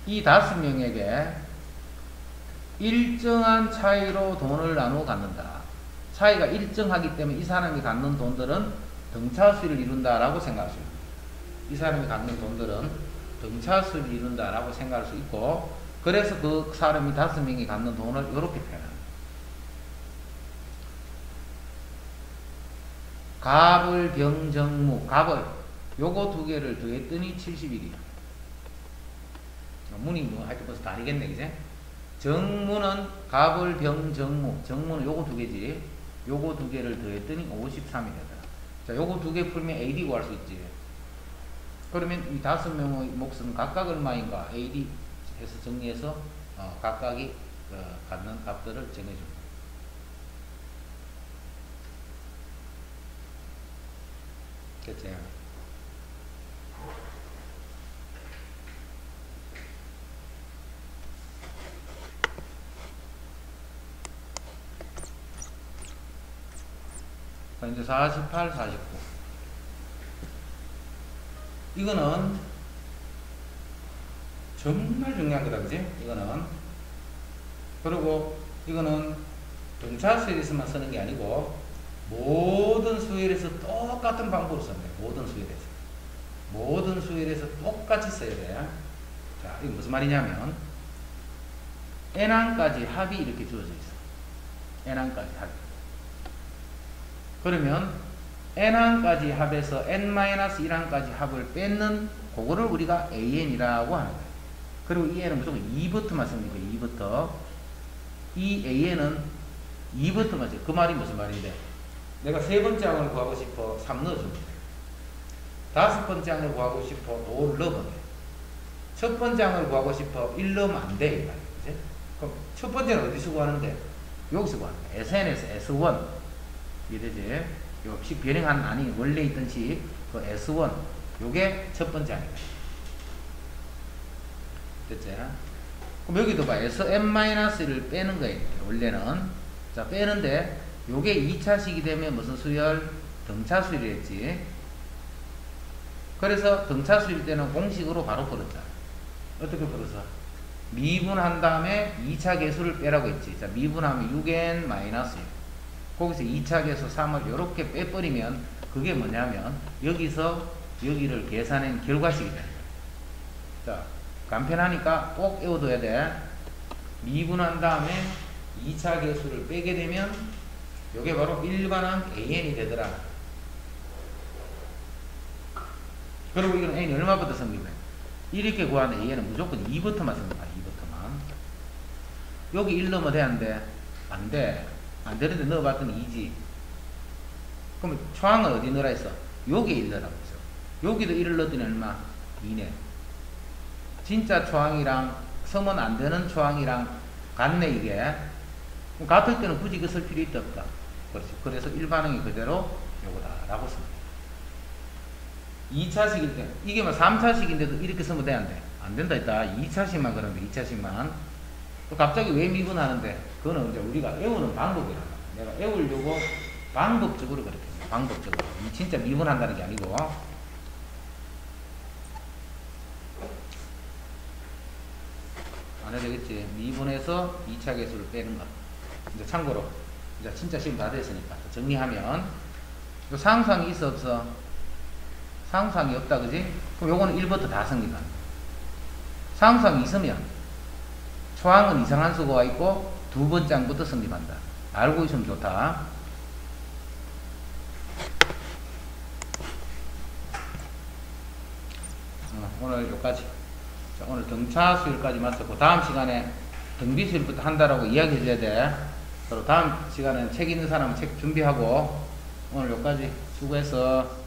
이 5명에게 일정한 차이로 돈을 나누어 갖는다. 차이가 일정하기 때문에 이 사람이 갖는 돈들은 등차수를 이룬다라고 생각할 수 있습니다. 이 사람이 갖는 돈들은 등차수를 이룬다라고 생각할 수 있고, 그래서 그 사람이 5명이 갖는 돈을 이렇게 표현합니다. 갑을, 병, 정무. 갑을 요거 2개를 더했더니 71이야. 문이 뭐 하여튼 벌써 다 아니겠네, 그제? 정무는 갑을, 병, 정무. 정무는 요거 2개지. 요거 2개를 더했더니 53이 되더라. 자, 요거 2개 풀면 AD 구할 수 있지. 그러면 이 5명의 몫은 각각 얼마인가? AD 해서 정리해서 각각이 갖는 값들을 정해줍니다. 됐지? 이제 48, 49. 이거는 정말 중요한 거다, 그지? 이거는. 그리고 이거는 등차수열에서만 쓰는 게 아니고 모든 수열에서 똑같은 방법으로 쓴대. 모든 수열에서. 모든 수열에서 똑같이 써야 돼. 자, 이거 무슨 말이냐면 n항까지 합이 이렇게 주어져 있어. n항까지 합. 그러면 n항까지 합에서 n-1항까지 합을 뺏는 그거를 우리가 an이라고 하는 거예요. 그리고 이 n은 무조건 2부터만 씁니다. 2부터. 이 an은 2부터만 써요. 그 말이 무슨 말인데, 내가 3번째 항을 구하고 싶어 3 넣어주면 돼. 5번째 항을 구하고 싶어 5를 넣으면 돼. 첫 번째 항을 구하고 싶어 1 넣으면 안 돼. 이 말이야. 그치? 그럼 첫 번째는 어디서 구하는데? 여기서 구하는 거야. SN에서 S1. 이해되지? 요 식 변형한 안이 원래 있던 식, 그 S1. 요게 첫 번째 항이다. 됐지? 그럼 여기도 봐. Sn-를 빼는 거예요. 원래는. 자, 빼는데, 요게 2차식이 되면 무슨 수열? 등차수열이 했지. 그래서 등차수일 때는 공식으로 바로 풀었다. 어떻게 풀어서? 미분한 다음에 2차 계수를 빼라고 했지. 자, 미분하면 6n-1. 거기서 2차 계수 3을 이렇게 빼버리면 그게 뭐냐면 여기서 여기를 계산한 결과식이 되는 거예요. 자, 간편하니까 꼭 외워둬야 돼. 미분한 다음에 2차 계수를 빼게 되면 이게 바로 일반항 an이 되더라. 그리고 이건 n이 얼마부터 생기면 이렇게 구하는 an은 무조건 2부터만 생깁니다. 2부터만. 여기 1 넣으면 돼, 안 돼? 안 돼. 안 되는데 넣어봤더니 2지. 그러면 초항은 어디 넣으라 했어? 여기에 1 넣으라고 했어. 여기도 1을 넣었더니 얼마? 2네. 진짜 초항이랑 서면 안 되는 초항이랑 같네, 이게. 같을 때는 굳이 이거 쓸 필요 있다, 없다? 그렇지. 그래서 일반항이 그대로 요거다라고 씁니다. 2차식일 때, 이게 뭐 3차식인데도 이렇게 쓰면 돼, 안 돼? 안 된다 했다. 2차식만 그러는데, 2차식만. 또 갑자기 왜 미분하는데? 그거는 이제 우리가 외우는 방법이라. 내가 외우려고 방법적으로 그렇게 해요. 방법적으로. 진짜 미분한다는 게 아니고. 안 해도 되겠지. 미분에서 2차 계수를 빼는 거. 이제 참고로 이제 진짜 시험 다 됐으니까 정리하면 요 상수항이 있어 없어? 상수항이 없다 그지? 그럼 요거는 1부터 다 성립한다. 상수항이 있으면 초항은 이상한 수가 있고 두 번째 항부터 성립한다. 알고 있으면 좋다. 오늘 여기까지. 자, 오늘 등차수열까지 마쳤고 다음 시간에 등비수열부터 한다라고 이야기해 줘야 돼. 그리고 다음 시간에는 책 있는 사람은 책 준비하고 오늘 여기까지 수고했어.